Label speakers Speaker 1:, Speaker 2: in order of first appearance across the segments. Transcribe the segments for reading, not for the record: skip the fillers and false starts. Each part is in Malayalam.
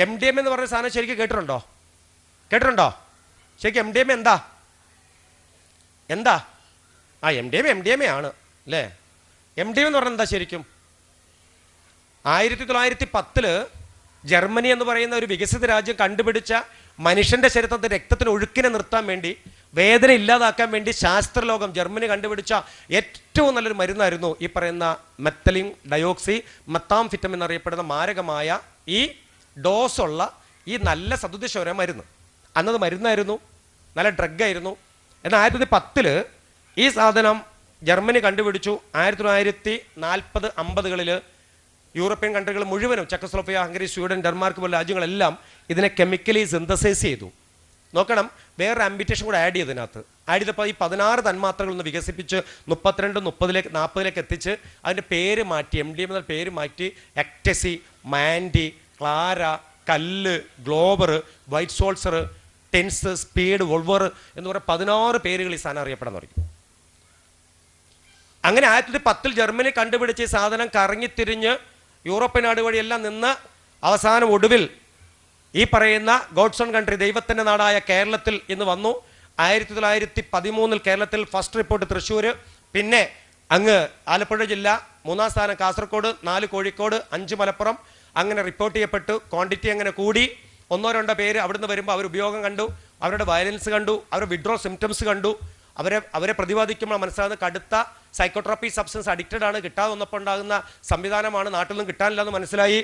Speaker 1: MDMA എന്ന് പറഞ്ഞ സാധനം ശരിക്കും കേട്ടിട്ടുണ്ടോ? ശരിക്കും MDMA എന്താ? MDMA ആണ് അല്ലേ? MDMA എന്ന് പറഞ്ഞാൽ എന്താ ശരിക്കും? 1910 ജർമ്മനി എന്ന് പറയുന്ന ഒരു വികസിത രാജ്യം കണ്ടുപിടിച്ച മനുഷ്യന്റെ ശരീരത്തിൽ രക്തത്തിന് ഒഴുക്കിനെ നിർത്താൻ വേണ്ടി, വേദന ഇല്ലാതാക്കാൻ വേണ്ടി ശാസ്ത്രലോകം ജർമ്മനി കണ്ടുപിടിച്ച ഏറ്റവും നല്ലൊരു മരുന്നായിരുന്നു ഈ പറയുന്ന മെത്തലിൻ ഡയോക്സി മെത്താംഫിറ്റമിൻ എന്നറിയപ്പെടുന്ന മാരകമായ ഈ ഡോസുള്ള ഈ നല്ല സദുദ്ദേശപരമായ മരുന്ന്. അന്നത് മരുന്നായിരുന്നു, നല്ല ഡ്രഗായിരുന്നു. എന്നാൽ 1910 ഈ സാധനം ജർമ്മനി കണ്ടുപിടിച്ചു. 1940-50കളിൽ യൂറോപ്യൻ കൺട്രികൾ മുഴുവനും, ചെക്കോസ്ലോവാക്യ, ഹംഗറി, സ്വീഡൻ, ഡെൻമാർക്ക് പോലുള്ള രാജ്യങ്ങളെല്ലാം ഇതിനെ കെമിക്കലി സിന്തസൈസ് ചെയ്തു. നോക്കണം, വേറൊരു ആംബിറ്റേഷൻ കൂടെ ആഡ് ചെയ്തതിനകത്ത്. ആഡ് ചെയ്തപ്പോൾ ഈ 16 തന്മാത്രകളൊന്ന് വികസിപ്പിച്ച് 32, 30, 40 എത്തിച്ച് അതിൻ്റെ പേര് മാറ്റി, MDMA എന്ന പേര് മാറ്റി എക്ടസി, മാൻഡി, ക്ലാര, കല്ല്, ഗ്ലോബർ, വൈറ്റ് സോൾസർ, ടെൻസ്, സ്പീഡ്, വോൾവർ എന്ന് പറയുന്ന 16 പേരുകൾ ഈ സാധനം അറിയപ്പെടാൻ തുടങ്ങി. അങ്ങനെ 1910 ജർമ്മനി കണ്ടുപിടിച്ച ഈ സാധനം കറങ്ങിത്തിരിഞ്ഞ് യൂറോപ്യൻ നാട് വഴിയെല്ലാം നിന്ന് അവസാനം ഒടുവിൽ ഈ പറയുന്ന ഗോഡ്സ് ഓൺ കൺട്രി, ദൈവത്തിൻ്റെ നാടായ കേരളത്തിൽ ഇന്ന് വന്നു. 1913 കേരളത്തിൽ ഫസ്റ്റ് റിപ്പോർട്ട് തൃശ്ശൂർ, പിന്നെ അങ്ങ് ആലപ്പുഴ ജില്ല, 3-ാം സ്ഥാനം കാസർഗോഡ്, 4 കോഴിക്കോട്, 5 മലപ്പുറം. അങ്ങനെ റിപ്പോർട്ട് ചെയ്യപ്പെട്ടു. ക്വാണ്ടിറ്റി അങ്ങനെ കൂടി. 1-2 പേര് അവിടുന്ന് വരുമ്പോൾ അവർ ഉപയോഗം കണ്ടു, അവരുടെ വയലൻസ് കണ്ടു, അവരുടെ വിഡ്രോ സിംറ്റംസ് കണ്ടു. അവരെ പ്രതിപാദിക്കുമ്പോൾ മനസ്സിലാകുന്ന കടുത്ത സൈക്കോട്രോപ്പി സബ്സ്റ്റൻസ് അഡിക്റ്റഡ് ആണ്, കിട്ടാതെ വന്നപ്പോൾ ഉണ്ടാകുന്ന സംവിധാനമാണ്, നാട്ടിൽ നിന്നും കിട്ടാനില്ല എന്ന് മനസ്സിലായി.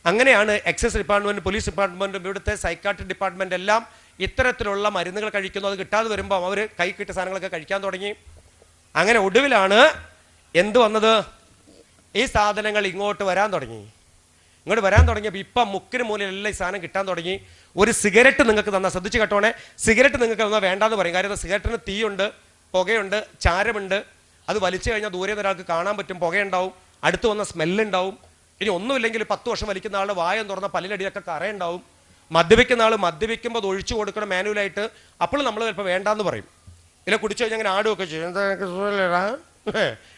Speaker 1: അങ്ങനെയാണ് എക്സൈസ് ഡിപ്പാർട്ട്മെൻറ്റ്, പോലീസ് ഡിപ്പാർട്ട്മെൻറ്റും ഇവിടുത്തെ സൈക്കാട്രിക് ഡിപ്പാർട്ട്മെൻറ്റ് എല്ലാം ഇത്തരത്തിലുള്ള മരുന്നുകൾ കഴിക്കുന്നു. അത് കിട്ടാതെ വരുമ്പോൾ അവർ കൈ കിട്ടിയ സാധനങ്ങളൊക്കെ കഴിക്കാൻ തുടങ്ങി. അങ്ങനെ ഒടുവിലാണ് എന്ത് വന്നത്? ഈ സാധനങ്ങൾ ഇങ്ങോട്ട് വരാൻ തുടങ്ങിയപ്പോൾ ഇപ്പം മുക്കിന് മൂലയിലെല്ലാം ഈ സാധനം കിട്ടാൻ തുടങ്ങി. ഒരു സിഗരറ്റ് നിങ്ങൾക്ക് തന്നാൽ, ശ്രദ്ധിച്ച് കേട്ടോണേ, സിഗരറ്റ് നിങ്ങൾക്ക് തന്നാൽ വേണ്ടാന്ന് പറയും. കാര്യം സിഗരറ്റിന് തീയുണ്ട്, പുകയുണ്ട്, ചാരമുണ്ട്. അത് വലിച്ചു കഴിഞ്ഞാൽ ദൂരെ നിന്ന് ഒരാൾക്ക് കാണാൻ പറ്റും, പുകയുണ്ടാവും, അടുത്ത് വന്ന സ്മെല്ലുണ്ടാവും. ഇനി ഒന്നുമില്ലെങ്കിൽ 10 വർഷം വലിക്കുന്ന ആളുടെ വായം തുറന്ന പല്ലിലടിയൊക്കെ കറയുണ്ടാവും. മദ്യപിക്കുന്ന ആൾ മദ്യപിക്കുമ്പോൾ അത് ഒഴിച്ചു കൊടുക്കണം മാനുവലായിട്ട്. അപ്പോൾ നമ്മൾ ചിലപ്പോൾ വേണ്ടാന്ന് പറയും. ഇല്ല കുടിച്ചു കഴിഞ്ഞാൽ അങ്ങനെ ആടുമൊക്കെ ചെയ്യും, എന്താ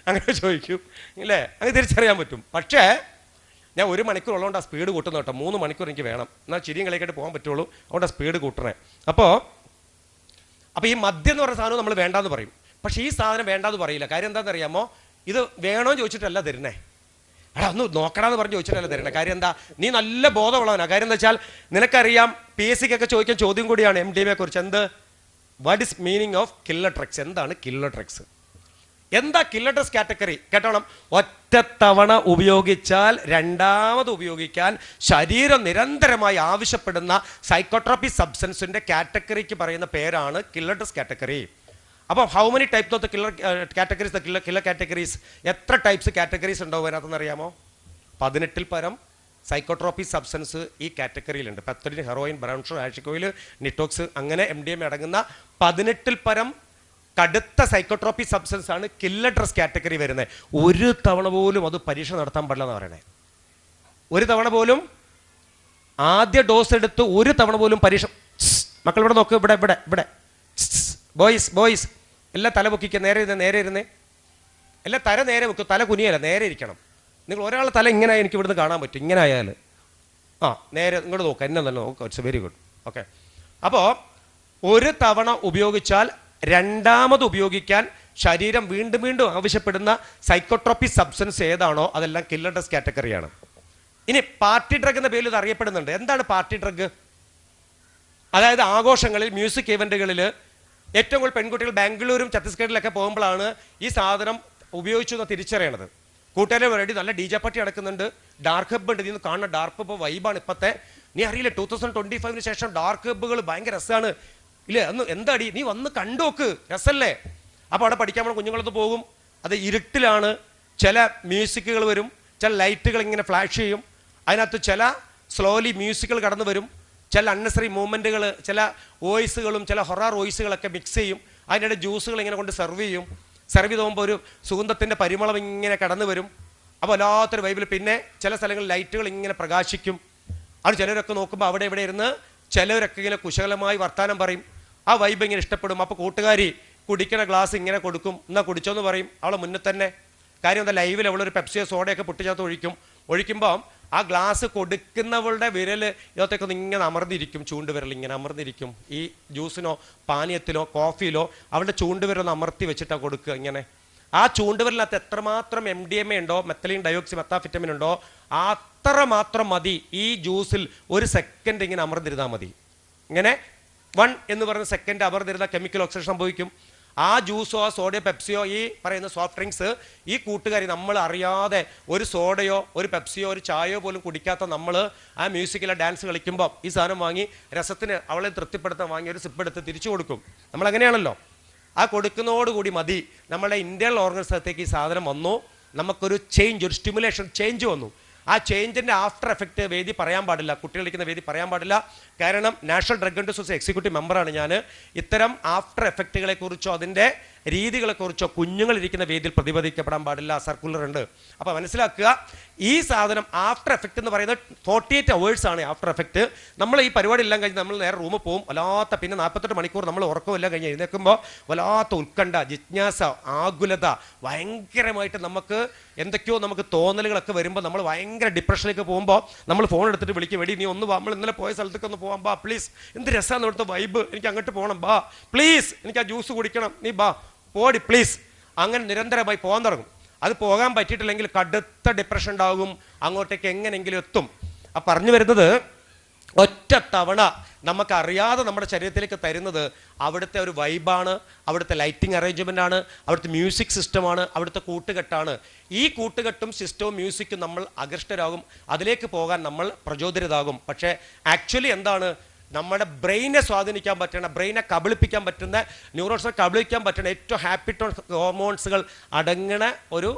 Speaker 1: അങ്ങനെ ചോദിക്കും ഇല്ലേ, അങ്ങനെ തിരിച്ചറിയാൻ പറ്റും. പക്ഷേ ഞാൻ 1 മണിക്കൂർ ഉള്ളതുകൊണ്ട് ആ സ്പീഡ് കൂട്ടുന്ന കേട്ടോ. 3 മണിക്കൂർ എനിക്ക് വേണം, എന്നാൽ ചിരിയും കളിയൊക്കെ പോകാൻ പറ്റുള്ളൂ. അതുകൊണ്ട് ആ സ്പീഡ് കൂട്ടണേ. അപ്പോൾ ഈ മദ്യം എന്ന് പറയുന്ന സാധനം നമ്മൾ വേണ്ടാന്ന് പറയും. പക്ഷേ ഈ സാധനം വേണ്ടാന്ന് പറയില്ല. കാര്യം എന്താണെന്ന് അറിയാമോ? ഇത് വേണോ ചോദിച്ചിട്ടല്ല തരുന്നേ. ഒന്ന് നോക്കണമെന്ന് പറഞ്ഞ് ചോദിച്ചിട്ടല്ല തരണേ. കാര്യം എന്താ? നീ നല്ല ബോധമുള്ളവനാണ്. കാര്യം എന്താ വെച്ചാൽ നിനക്കറിയാം, PSCക്കൊക്കെ ചോദിക്കാൻ ചോദ്യം കൂടിയാണ് MDMA കുറിച്ച്. എന്ത്? What is meaning of killer drugs? എന്താണ് കില്ലർ ഡ്രഗ്സ്? എന്താ കില്ലർ ഡ്രഗ്സ് കാറ്റഗറി? കേട്ടോണം. ഒറ്റത്തവണ ഉപയോഗിച്ചാൽ രണ്ടാമത് ഉപയോഗിക്കാൻ ശരീരം നിരന്തരമായി ആവശ്യപ്പെടുന്ന സൈക്കോട്രോപ്പി സബ്സ്റ്റൻസിന്റെ കാറ്റഗറിക്ക് പറയുന്ന പേരാണ് കില്ലർ ഡ്രഗ്സ് കാറ്റഗറി. അപ്പം how many types of the killer categories? Killer categories എത്ര ടൈപ്സ് കാറ്റഗറീസ് ഉണ്ടാവും അതിനകത്തെന്ന് അറിയാമോ? 18-ൽ പരം സൈക്കോട്രോപ്പി സബ്സ്റ്റൻസ് ഈ കാറ്റഗറിയിലുണ്ട്. പെപ്റ്റഡിൻ, ഹെറോയിൻ, ബ്രൗൺ ഷുഗർ, ആഷിക്കോയിൽ, നിറ്റോക്സ്, അങ്ങനെ MDMA അടങ്ങുന്ന 18-ൽ പരം കടുത്ത സൈക്കോട്രോപ്പി സബ്സ്റ്റൻസ് ആണ് കില്ലർ ഡ്രഗ്സ് കാറ്റഗറി വരുന്നത്. ഒരു തവണ പോലും അത് പരീക്ഷ നടത്താൻ പാടില്ല എന്ന് പറയണേ. ഒരു തവണ പോലും ആദ്യ ഡോസ് എടുത്ത് ഒരു തവണ പോലും പരീക്ഷ. മക്കൾ ഇവിടെ നോക്ക്, ഇവിടെ ബോയ്സ് എല്ലാം തല പൊക്കിക്കുക, നേരെ ഇരുന്നേ. എല്ലാം തല നേരെ വെക്കും, തല കുനിയല്ല, നേരെ ഇരിക്കണം. നിങ്ങൾ ഒരാളെ തല ഇങ്ങനെ എനിക്ക് ഇവിടുന്ന് കാണാൻ പറ്റും, ഇങ്ങനെ ആയാൽ. നേരെ ഇങ്ങോട്ട് നോക്കുക, എന്നെ തന്നെ നോക്കുക. It's very good. ഓക്കെ. അപ്പോൾ ഒരു തവണ ഉപയോഗിച്ചാൽ രണ്ടാമത് ഉപയോഗിക്കാൻ ശരീരം വീണ്ടും ആവശ്യപ്പെടുന്ന സൈക്കോട്രോപ്പി സബ്സ്റ്റൻസ് ഏതാണോ അതെല്ലാം കില്ലർ ഡ്രഗ്സ് കാറ്റഗറിയാണ്. ഇനി പാർട്ടി ഡ്രഗ് എന്ന പേരിൽ ഇത് അറിയപ്പെടുന്നുണ്ട്. എന്താണ് പാർട്ടി ഡ്രഗ്? അതായത് ആഘോഷങ്ങളിൽ, മ്യൂസിക് ഇവന്റുകളിൽ ഏറ്റവും കൂടുതൽ പെൺകുട്ടികൾ ബാംഗ്ലൂരും ഛത്തീസ്ഗഡിലൊക്കെ പോകുമ്പോഴാണ് ഈ സാധനം ഉപയോഗിച്ചു എന്ന് തിരിച്ചറിയണത്. കൂട്ടുകാരെ വേണ്ടി നല്ല DJ പാർട്ടി നടക്കുന്നുണ്ട്, ഡാർക്ക് ഹബ്ബ് ഉണ്ട്. നീ കാണുന്ന ഡാർക്ക് ഹബ്ബ് വൈബാണ് ഇപ്പോഴത്തെ. നീ അറിയില്ല, 2025 ശേഷം ഡാർക്ക് ഹബ്ബുകൾ ഭയങ്കര രസമാണ് ഇല്ലേ? അന്ന് എന്താടി, നീ വന്ന് കണ്ടോക്ക്, രസമല്ലേ? അപ്പോൾ അവിടെ പഠിക്കാൻ പോണ കുഞ്ഞുങ്ങളൊന്ന് പോകും. അത് ഇരുട്ടിലാണ്. ചില മ്യൂസിക്കുകൾ വരും, ചില ലൈറ്റുകൾ ഇങ്ങനെ ഫ്ലാഷ് ചെയ്യും. അതിനകത്ത് ചില സ്ലോലി മ്യൂസിക്കുകൾ കടന്നു വരും, ചില അൺനെസറി മൂവ്മെൻറ്റുകൾ, ചില വോയിസുകളും ചില ഹൊറർ വോയിസുകളൊക്കെ മിക്സ് ചെയ്യും. അതിനിടെ ജ്യൂസുകൾ ഇങ്ങനെ കൊണ്ട് സെർവ് ചെയ്യും. സെർവ് ചെയ്ത് പോകുമ്പോൾ ഒരു സുഗന്ധത്തിൻ്റെ പരിമളം ഇങ്ങനെ കടന്നു വരും. അപ്പോൾ വല്ലാത്തൊരു വൈബിൽ. പിന്നെ ചില സ്ഥലങ്ങളിൽ ലൈറ്റുകൾ ഇങ്ങനെ പ്രകാശിക്കും. അത് ചിലരൊക്കെ നോക്കുമ്പോൾ അവിടെ ഇവിടെ ഇരുന്ന് ചിലവരൊക്കെ ഇങ്ങനെ കുശലമായി വർത്താനം പറയും. ആ വൈബ് ഇങ്ങനെ ഇഷ്ടപ്പെടും. അപ്പോൾ കൂട്ടുകാരി കുടിക്കുന്ന ഗ്ലാസ് ഇങ്ങനെ കൊടുക്കും, എന്നാൽ കുടിച്ചോന്ന് പറയും അവളെ മുന്നിൽ തന്നെ. കാര്യം എന്താ, ലൈവിൽ അവളൊരു പെപ്സിയോ സോഡയൊക്കെ പൊട്ടിച്ചകത്ത് ഒഴിക്കുമ്പോൾ ആ ഗ്ലാസ് കൊടുക്കുന്നവളുടെ വിരൽ ഇതിനകത്തേക്കൊന്ന് ഇങ്ങനെ അമർന്നിരിക്കും, ചൂണ്ടുവിരൽ ഇങ്ങനെ അമർന്നിരിക്കും. ഈ ജ്യൂസിനോ പാനീയത്തിലോ കോഫിയിലോ അവളുടെ ചൂണ്ടുവിരലൊന്ന് അമർത്തി വെച്ചിട്ടാണ് കൊടുക്കുക. ഇങ്ങനെ ആ ചൂണ്ടുവിരലിനകത്ത് എത്രമാത്രം MDMA ഉണ്ടോ, മെത്തലീൻ ഡയോക്സി മെത്താഫിറ്റമിൻ ഉണ്ടോ, അത്ര മാത്രം മതി ഈ ജ്യൂസിൽ ഒരു സെക്കൻഡ് ഇങ്ങനെ അമർന്നിരുന്നാൽ മതി. ഇങ്ങനെ 1 എന്ന് പറയുന്ന സെക്കൻഡ് അമർന്നിരുന്ന കെമിക്കൽ ഓക്സിഡേഷൻ സംഭവിക്കും. ആ ജ്യൂസോ ആ സോഡയോ പെപ്സിയോ ഈ പറയുന്ന സോഫ്റ്റ് ഡ്രിങ്ക്സ് ഈ കൂട്ടുകാരി നമ്മൾ അറിയാതെ ഒരു സോഡയോ ഒരു പെപ്സിയോ ഒരു ചായയോ പോലും കുടിക്കാത്ത നമ്മൾ ആ മ്യൂസിക്കിലെ ഡാൻസ് കളിക്കുമ്പോൾ ഈ സാധനം വാങ്ങി രസത്തിന് അവളെ തൃപ്തിപ്പെടുത്താൻ വാങ്ങി ഒരു സിപ്പ് എടുത്ത് തിരിച്ചു കൊടുക്കും. നമ്മൾ അങ്ങനെയാണല്ലോ. ആ കൊടുക്കുന്നതോടുകൂടി മതി നമ്മുടെ ഇന്റേണൽ ഓർഗൻസിനകത്തേക്ക് ഈ സാധനം വന്നു, നമുക്കൊരു ചേഞ്ച്, ഒരു സ്റ്റിമുലേഷൻ ചേഞ്ച് വന്നു. ആ ചേഞ്ചിൻ്റെ ആഫ്റ്റർ എഫക്റ്റ് വേദി പറയാൻ പാടില്ല, കുട്ടികളിരിക്കുന്ന വേദി പറയാൻ പാടില്ല. കാരണം national drug and society executive മെമ്പറാണ് ഞാൻ. ഇത്തരം ആഫ്റ്റർ എഫക്റ്റുകളെക്കുറിച്ചോ അതിൻ്റെ രീതികളെക്കുറിച്ചോ കുഞ്ഞുങ്ങളിരിക്കുന്ന വേദിയിൽ പ്രതിപാദിക്കപ്പെടാൻ പാടില്ല, സർക്കുലർ ഉണ്ട്. അപ്പോൾ മനസ്സിലാക്കുക, ഈ സാധനം ആഫ്റ്റർ എഫക്റ്റ് എന്ന് പറയുന്നത് 48 hours ആണ് ആഫ്റ്റർ എഫക്റ്റ്. നമ്മൾ ഈ പരിപാടി എല്ലാം കഴിഞ്ഞ് നമ്മൾ നേരെ റൂമിൽ പോകും, വല്ലാത്ത പിന്നെ 48 മണിക്കൂർ നമ്മൾ ഉറക്കമെല്ലാം കഴിഞ്ഞ് എഴുന്നേൽക്കുമ്പോൾ വല്ലാത്ത ഉത്കണ്ഠ, ജിജ്ഞാസ, ആകുലത, ഭയങ്കരമായിട്ട് നമുക്ക് എന്തൊക്കെയോ നമുക്ക് തോന്നലുകളൊക്കെ വരുമ്പോൾ നമ്മൾ ഭയങ്കര ഡിപ്രഷനിലേക്ക് പോകുമ്പോൾ നമ്മൾ ഫോൺ എടുത്തിട്ട് വിളിക്കും, വെടി നീ ഒന്ന് വാ, നമ്മൾ ഇന്നലെ പോയ സ്ഥലത്തേക്ക് ഒന്ന് പോകാം, ബാ പ്ലീസ്, എന്ത് രസമാണ് ഇവിടുത്തെ വൈബ്, എനിക്ക് അങ്ങോട്ട് പോകണം, ബാ പ്ലീസ്, എനിക്ക് ആ ജ്യൂസ് കുടിക്കണം, നീ ബാ പോടി പ്ലീസ്. അങ്ങനെ നിരന്തരമായി പോകാൻ തുടങ്ങും. അത് പോകാൻ പറ്റിയിട്ടില്ലെങ്കിൽ കടുത്ത ഡിപ്രഷൻ ഉണ്ടാകും, അങ്ങോട്ടേക്ക് എങ്ങനെയെങ്കിലും എത്തും. ആ പറഞ്ഞു വരുന്നത്, ഒറ്റ തവണ നമുക്കറിയാതെ നമ്മുടെ ശരീരത്തിലേക്ക് തരുന്നത് അവിടുത്തെ ഒരു വൈബാണ്, അവിടുത്തെ ലൈറ്റിംഗ് അറേഞ്ച്മെൻ്റ് ആണ്, അവിടുത്തെ മ്യൂസിക് സിസ്റ്റമാണ്, അവിടുത്തെ കൂട്ടുകെട്ടാണ്. ഈ കൂട്ടുകെട്ടും സിസ്റ്റവും മ്യൂസിക്കും നമ്മൾ ആകൃഷ്ടരാകും, അതിലേക്ക് പോകാൻ നമ്മൾ പ്രചോദിതരാകും. പക്ഷേ ആക്ച്വലി എന്താണ്, നമ്മുടെ ബ്രെയിനെ സ്വാധീനിക്കാൻ പറ്റുന്ന, ബ്രെയിനെ കബളിപ്പിക്കാൻ പറ്റുന്ന, ന്യൂറോൺസിനെ കബളിപ്പിക്കാൻ പറ്റുന്ന ഏറ്റവും ഹാപ്പി ഹോർമോൺസുകൾ അടങ്ങണ ഒരു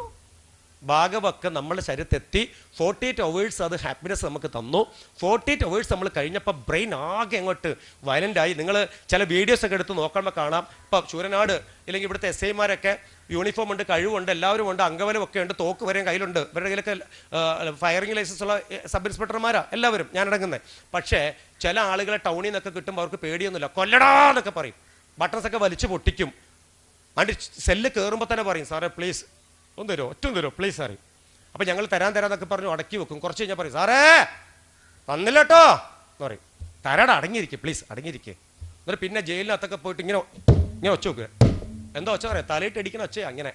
Speaker 1: ഭാഗമൊക്കെ നമ്മുടെ ശരീരത്തെത്തി 48 hours അത് ഹാപ്പിനെസ് നമുക്ക് തന്നു. 48 hours നമ്മൾ കഴിഞ്ഞപ്പോൾ ബ്രെയിൻ ആകെ അങ്ങോട്ട് വയലൻ്റായി. നിങ്ങൾ ചില വീഡിയോസൊക്കെ എടുത്ത് നോക്കുമ്പോൾ കാണാം. ഇപ്പോൾ ശൂരനാട് ഇല്ലെങ്കിൽ ഇവിടുത്തെ SI-മാരൊക്കെ യൂണിഫോം ഉണ്ട്, കഴിവുണ്ട്, എല്ലാവരും ഉണ്ട്, അംഗബലമൊക്കെ ഉണ്ട്, തോക്ക് വരെയും കയ്യിലുണ്ട്, ഇവരുടെ കയ്യിലൊക്കെ ഫയറിംഗ് ലൈസൻസ് ഉള്ള സബ് ഇൻസ്പെക്ടർമാരാ എല്ലാവരും, ഞാനടങ്ങുന്നത്. പക്ഷേ ചില ആളുകളെ ടൗണിൽ നിന്നൊക്കെ കിട്ടുമ്പോൾ അവർക്ക് പേടിയൊന്നുമില്ല, കൊല്ലടാന്നൊക്കെ പറയും, ബട്ടൺസൊക്കെ വലിച്ചു പൊട്ടിക്കും. അതിൻ്റെ സെല്ല് കയറുമ്പോൾ തന്നെ പറയും, സാറേ പ്ലീസ് ഒന്ന് തരുമോ, ഒറ്റും തരുമോ പ്ലീസ് സാറേ. അപ്പോൾ ഞങ്ങൾ തരാന്നൊക്കെ പറഞ്ഞു അടക്കി വെക്കും. കുറച്ച് കഴിഞ്ഞാൽ പറയും, സാറേ തന്നില്ല കേട്ടോ എന്ന് പറയും. തരാടാ, അടങ്ങിയിരിക്കുക പ്ലീസ്, അടങ്ങിയിരിക്കുക. എന്നിട്ട് പിന്നെ ജയിലിനകത്തൊക്കെ പോയിട്ട് ഇങ്ങനെ ഇങ്ങനെ ഒച്ച വെക്കുക. എന്താ ഒച്ച പറയാം, തലയിട്ട് അടിക്കുന്ന ഒച്ചയാ അങ്ങനെ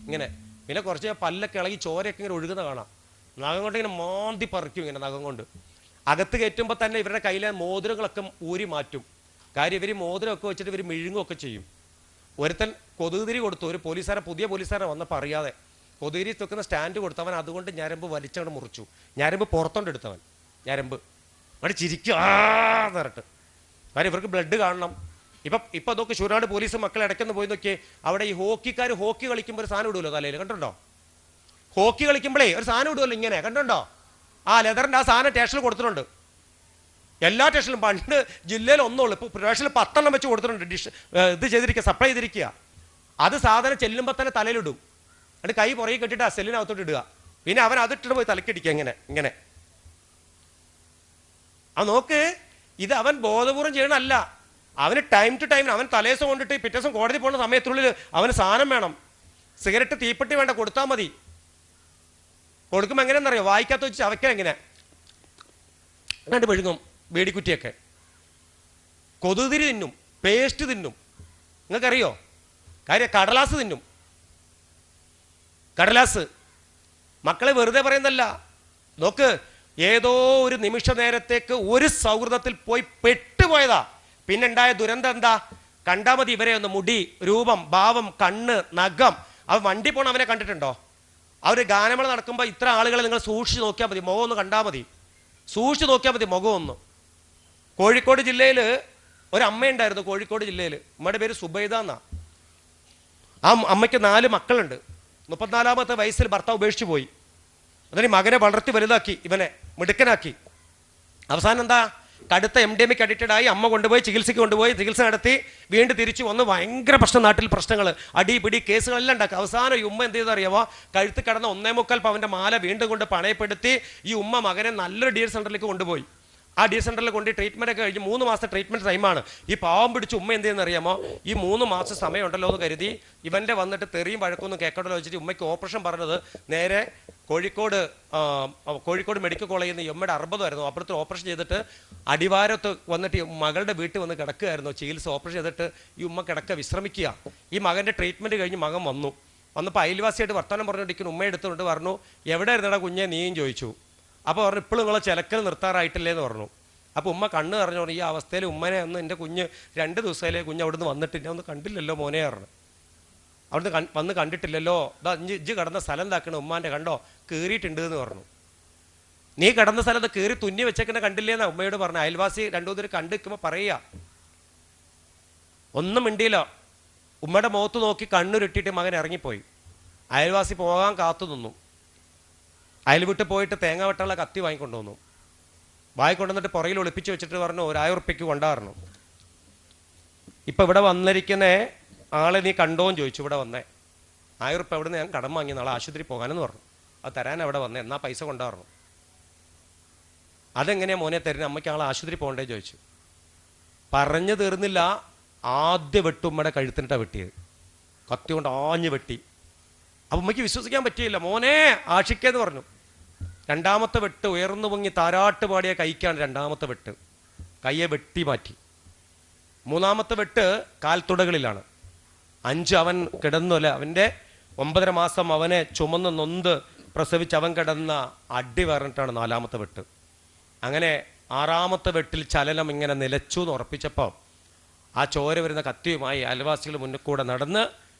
Speaker 1: ഇങ്ങനെ. പിന്നെ കുറച്ച് പല്ലൊക്കെ ഇളകി ചോരയൊക്കെ ഇങ്ങനെ ഒഴുകുന്ന കാണാം. നഖം കൊണ്ട് ഇങ്ങനെ മാന്തി പറിക്കും, ഇങ്ങനെ നഖം കൊണ്ട്. അകത്ത് കയറ്റുമ്പോൾ തന്നെ ഇവരുടെ കയ്യിലെ മോതിരങ്ങളൊക്കെ ഊരി മാറ്റും. കാര്യം ഇവർ മോതിരമൊക്കെ വെച്ചിട്ട് ഇവർ മെഴുങ്ങുമൊക്കെ ചെയ്യും. ഒരുത്തൻ കൊതുകുതിരി കൊടുത്തു, ഒരു പോലീസുകാരെ, പുതിയ പോലീസുകാരെ വന്നപ്പോൾ അറിയാതെ കൊതുകുതിരി വെക്കുന്ന സ്റ്റാൻഡ് കൊടുത്തവൻ അതുകൊണ്ട് ഞരമ്പ് വലിച്ചങ്ങോട്ട് മുറിച്ചു. ഞരമ്പ് പുറത്തോണ്ട് എടുത്തവൻ, ഞരമ്പ് അവിടെ ചിരിക്കും എന്ന് പറഞ്ഞിട്ട്. കാര്യം ഇവർക്ക് ബ്ലഡ് കാണണം. ഇപ്പം അതൊക്കെ ശൂരനാട് പോലീസ് മക്കളെ ഇടയ്ക്കൊന്ന് പോയി നോക്കിയേ, അവിടെ ഈ ഹോക്കിക്കാർ ഹോക്കി കളിക്കുമ്പോൾ ഒരു സാധനം ഇടുമല്ലോ തലയിൽ, കണ്ടുണ്ടോ? ഹോക്കി കളിക്കുമ്പോഴേ ഒരു സാധനം ഇടുമല്ലോ ഇങ്ങനെ, കണ്ടുണ്ടോ? ആ ലെതറിൻ്റെ ആ സാധനം സ്റ്റേഷനിൽ കൊടുത്തിട്ടുണ്ട്. എല്ലാ സ്റ്റേഷനിലും. പണ്ട് ജില്ലയിൽ ഒന്നുള്ളൂ, ഇപ്പോൾ സ്റ്റേഷനിൽ 10 വെച്ച് കൊടുത്തിട്ടുണ്ട്. ഇത് ചെയ്തിരിക്കുക, സപ്ലൈ ചെയ്തിരിക്കുക. അത് സാധനം ചെല്ലുമ്പോൾ തന്നെ തലയിലിടും. എന്നിട്ട് കൈ പുറകെ കെട്ടിട്ട് ആ സെല്ലിനകത്തോട്ട് ഇടുക. പിന്നെ അവൻ അതിട്ടിട്ട് പോയി തലക്കടിക്കുക, ഇങ്ങനെ ഇങ്ങനെ. ആ നോക്ക്, ഇത് അവൻ ബോധപൂർവം ചെയ്യണമല്ല. അവന് ടൈം ടു ടൈം, അവൻ തലേദിവസം കൊണ്ടിട്ട് പിറ്റേ ദിവസം കോടതി പോകുന്ന സമയത്തുള്ളിൽ അവന് സാധനം വേണം. സിഗരറ്റ് തീപ്പെട്ടി വേണ്ട, കൊടുത്താൽ മതി. കൊടുക്കുമ്പോൾ എങ്ങനെയാണെന്നറിയോ, വായിക്കാത്ത വെച്ച് ചവയ്ക്കാൻ എങ്ങനെ അങ്ങോട്ട് മെഴുകും. വേടിക്കുറ്റിയൊക്കെ കൊതുതിരി തിന്നും, പേസ്റ്റ് തിന്നും. നിങ്ങൾക്കറിയോ കാര്യം? കടലാസ് തിന്നും, കടലാസ്. മക്കളെ വെറുതെ പറയുന്നല്ല. നോക്ക്, ഏതോ ഒരു നിമിഷ നേരത്തേക്ക് ഒരു സൗഹൃദത്തിൽ പോയി പെട്ടുപോയതാ. പിന്നെ ഉണ്ടായ ദുരന്തം എന്താ? കണ്ടാൽ മതി ഇവരെ ഒന്ന്, മുടി, രൂപം, ഭാവം, കണ്ണ്, നഖം. അവൻ വണ്ടി പോണ അവനെ കണ്ടിട്ടുണ്ടോ? അവർ ഗാനമേള നടക്കുമ്പോൾ ഇത്ര ആളുകളെ നിങ്ങൾ സൂക്ഷിച്ച് നോക്കിയാൽ മതി, മുഖം ഒന്ന് കണ്ടാൽ മതി, സൂക്ഷിച്ച് നോക്കിയാൽ മതി മുഖം ഒന്ന്. കോഴിക്കോട് ജില്ലയിൽ ഒരു അമ്മയുണ്ടായിരുന്നു. കോഴിക്കോട് ജില്ലയിൽ അമ്മയുടെ പേര് സുബൈദ എന്നാ. ആ അമ്മയ്ക്ക് 4 മക്കളുണ്ട്. 34ാമത്തെ വയസ്സിൽ ഭർത്താവ് ഉപേക്ഷിച്ച് പോയി. അതിന് മകനെ വളർത്തി വലുതാക്കി, ഇവനെ മിടുക്കനാക്കി. അവസാനം എന്താ, കടുത്ത MDMAക്ക് അഡിക്റ്റഡ് ആയി. അമ്മ കൊണ്ടുപോയി ചികിത്സയ്ക്ക് കൊണ്ടുപോയി, ചികിത്സ നടത്തി, വീണ്ടും തിരിച്ചു വന്ന് ഭയങ്കര പ്രശ്നം, നാട്ടിൽ പ്രശ്നങ്ങൾ, അടിപിടി, കേസുകളെല്ലാം ഉണ്ടാക്കി. അവസാനം ഈ ഉമ്മ എന്ത് ചെയ്തറിയാവോ, കഴുത്ത് കിടന്ന 1.25 പവൻ്റെ മാല വീണ്ടും കൊണ്ട് പണയപ്പെടുത്തി ഈ ഉമ്മ മകനെ നല്ലൊരു DH സെൻ്ററിലേക്ക് കൊണ്ടുപോയി. ആ ഡി സെൻറ്ററിൽ കൊണ്ട് ട്രീറ്റ്മെൻറ്റ് ഒക്കെ കഴിഞ്ഞ് 3 മാസത്തെ ട്രീറ്റ്മെൻറ്റ് ടൈമാണ്. ഈ പാവം പിടിച്ച് ഉമ്മ എന്ത് ചെയ്യുന്ന അറിയാമോ, ഈ 3 മാസം സമയമുണ്ടല്ലോ എന്ന് കരുതി ഇവൻ്റെ വന്നിട്ട് തെറിയും വഴക്കൊന്നും കേൾക്കണ്ടല്ലോ വെച്ചിട്ട് ഉമ്മയ്ക്ക് ഓപ്പറേഷൻ പറഞ്ഞത് നേരെ കോഴിക്കോട് മെഡിക്കൽ കോളേജിൽ നിന്ന് എമ്മയുടെ 60 അപ്പുറത്ത് ഓപ്പറേഷൻ ചെയ്തിട്ട് അടിവാരത്ത് വന്നിട്ട് മകളുടെ വീട്ടിൽ വന്ന് കിടക്കുകയായിരുന്നു. ചികിത്സ ഓപ്പറേഷൻ ചെയ്തിട്ട് ഈ ഉമ്മ കിടക്കുക വിശ്രമിക്കുക. ഈ മകൻ്റെ ട്രീറ്റ്മെൻറ്റ് കഴിഞ്ഞ് മകൻ വന്നപ്പോൾ അയൽവാസിയായിട്ട് വർത്തമാനം പറഞ്ഞുകൊണ്ടിരിക്കുന്നു. ഉമ്മ എടുത്തുകൊണ്ട് പറഞ്ഞു, എവിടെ ഇരുന്നടാ കുഞ്ഞെ നീയും ചോദിച്ചു. അപ്പോൾ പറഞ്ഞു, ഇപ്പോഴും നിങ്ങളെ ചിലക്കൽ നിർത്താറായിട്ടില്ലേ എന്ന് പറഞ്ഞു. അപ്പോൾ ഉമ്മ കണ്ണ് പറഞ്ഞു, ഈ അവസ്ഥയിൽ ഉമ്മനെ ഒന്ന് എൻ്റെ കുഞ്ഞ് 2 ദിവസത്തിലെ കുഞ്ഞ് അവിടുന്ന് വന്നിട്ടില്ല, ഒന്ന് കണ്ടില്ലല്ലോ മോനെ പറഞ്ഞു. അവിടുന്ന് വന്ന് കണ്ടിട്ടില്ലല്ലോ, ഇതാ ഇജ്ജ് കിടന്ന സ്ഥലം എന്താക്കണ ഉമ്മാൻ്റെ കണ്ടോ കീറിയിട്ടുണ്ട് എന്ന് പറഞ്ഞു. നീ കിടന്ന സ്ഥലത്ത് കീറി തുന്നി വെച്ചേക്കണ കണ്ടില്ലേന്നാ ഉമ്മയോട് പറഞ്ഞു. അയൽവാസി 2 കണ്ടു നിൽക്കുമ്പോൾ പറയുക, ഒന്നും മിണ്ടിയില്ല. ഉമ്മയുടെ മുഖത്ത് നോക്കി കണ്ണുരുട്ടിയിട്ട് മകൻ ഇറങ്ങിപ്പോയി. അയൽവാസി പോകാൻ കാത്തു നിന്നു. അയൽ വിട്ട് പോയിട്ട് തേങ്ങ വെട്ടുള്ള കത്തി വാങ്ങിക്കൊണ്ടുവന്നു. വാങ്ങിക്കൊണ്ടുവന്നിട്ട് പുറകിൽ ഒളിപ്പിച്ച് വെച്ചിട്ട് പറഞ്ഞു, 1000 ഉറുപ്പിക്ക് കൊണ്ടായിരുന്നു. ഇപ്പം ഇവിടെ വന്നിരിക്കുന്ന ആളെ നീ കണ്ടോന്ന് ചോദിച്ചു. ഇവിടെ വന്നേ 1000 ഉറുപ്പ എവിടെ നിന്ന് ഞാൻ കടം വാങ്ങി നാളെ ആശുപത്രി പോകാനെന്ന് പറഞ്ഞു. അത് തരാൻ അവിടെ വന്നേ, എന്നാ പൈസ കൊണ്ടായിരുന്നു. അതെങ്ങനെയാണ് മോനെ തരുന്നത്, അമ്മയ്ക്ക് ആളെ ആശുപത്രി പോകണ്ടേ ചോദിച്ചു. പറഞ്ഞു തീർന്നില്ല. ആദ്യ വെട്ടുമ്മയുടെ കഴുത്തിനിട്ടാണ് വെട്ടിയത്. കത്തി കൊണ്ട് ആഞ്ഞ് വെട്ടി. അപ്പം ഉമ്മയ്ക്ക് വിശ്വസിക്കാൻ പറ്റിയില്ല. മോനെ ആഷിക്കെന്ന് പറഞ്ഞു. 2ാമത്തെ വെട്ട് ഉയർന്നു പൊങ്ങി താരാട്ട് പാടിയ കൈക്കാണ് 2ാമത്തെ വെട്ട്. കയ്യെ വെട്ടി മാറ്റി. 3ാമത്തെ വെട്ട് കാൽത്തുടകളിലാണ്. 5 അവൻ കിടന്നു അല്ല, അവൻ്റെ 9.5 മാസം അവനെ ചുമന്ന് നൊന്ത് പ്രസവിച്ച് അവൻ കിടന്ന അടി പറഞ്ഞിട്ടാണ് 4ാമത്തെ വെട്ട്. അങ്ങനെ 6ാമത്തെ വെട്ടിൽ ചലനം ഇങ്ങനെ നിലച്ചു എന്ന് ഉറപ്പിച്ചപ്പോൾ ആ ചോര വരുന്ന കത്തിയുമായി അയൽവാസികൾ മുന്നിൽ കൂടെ നടന്ന്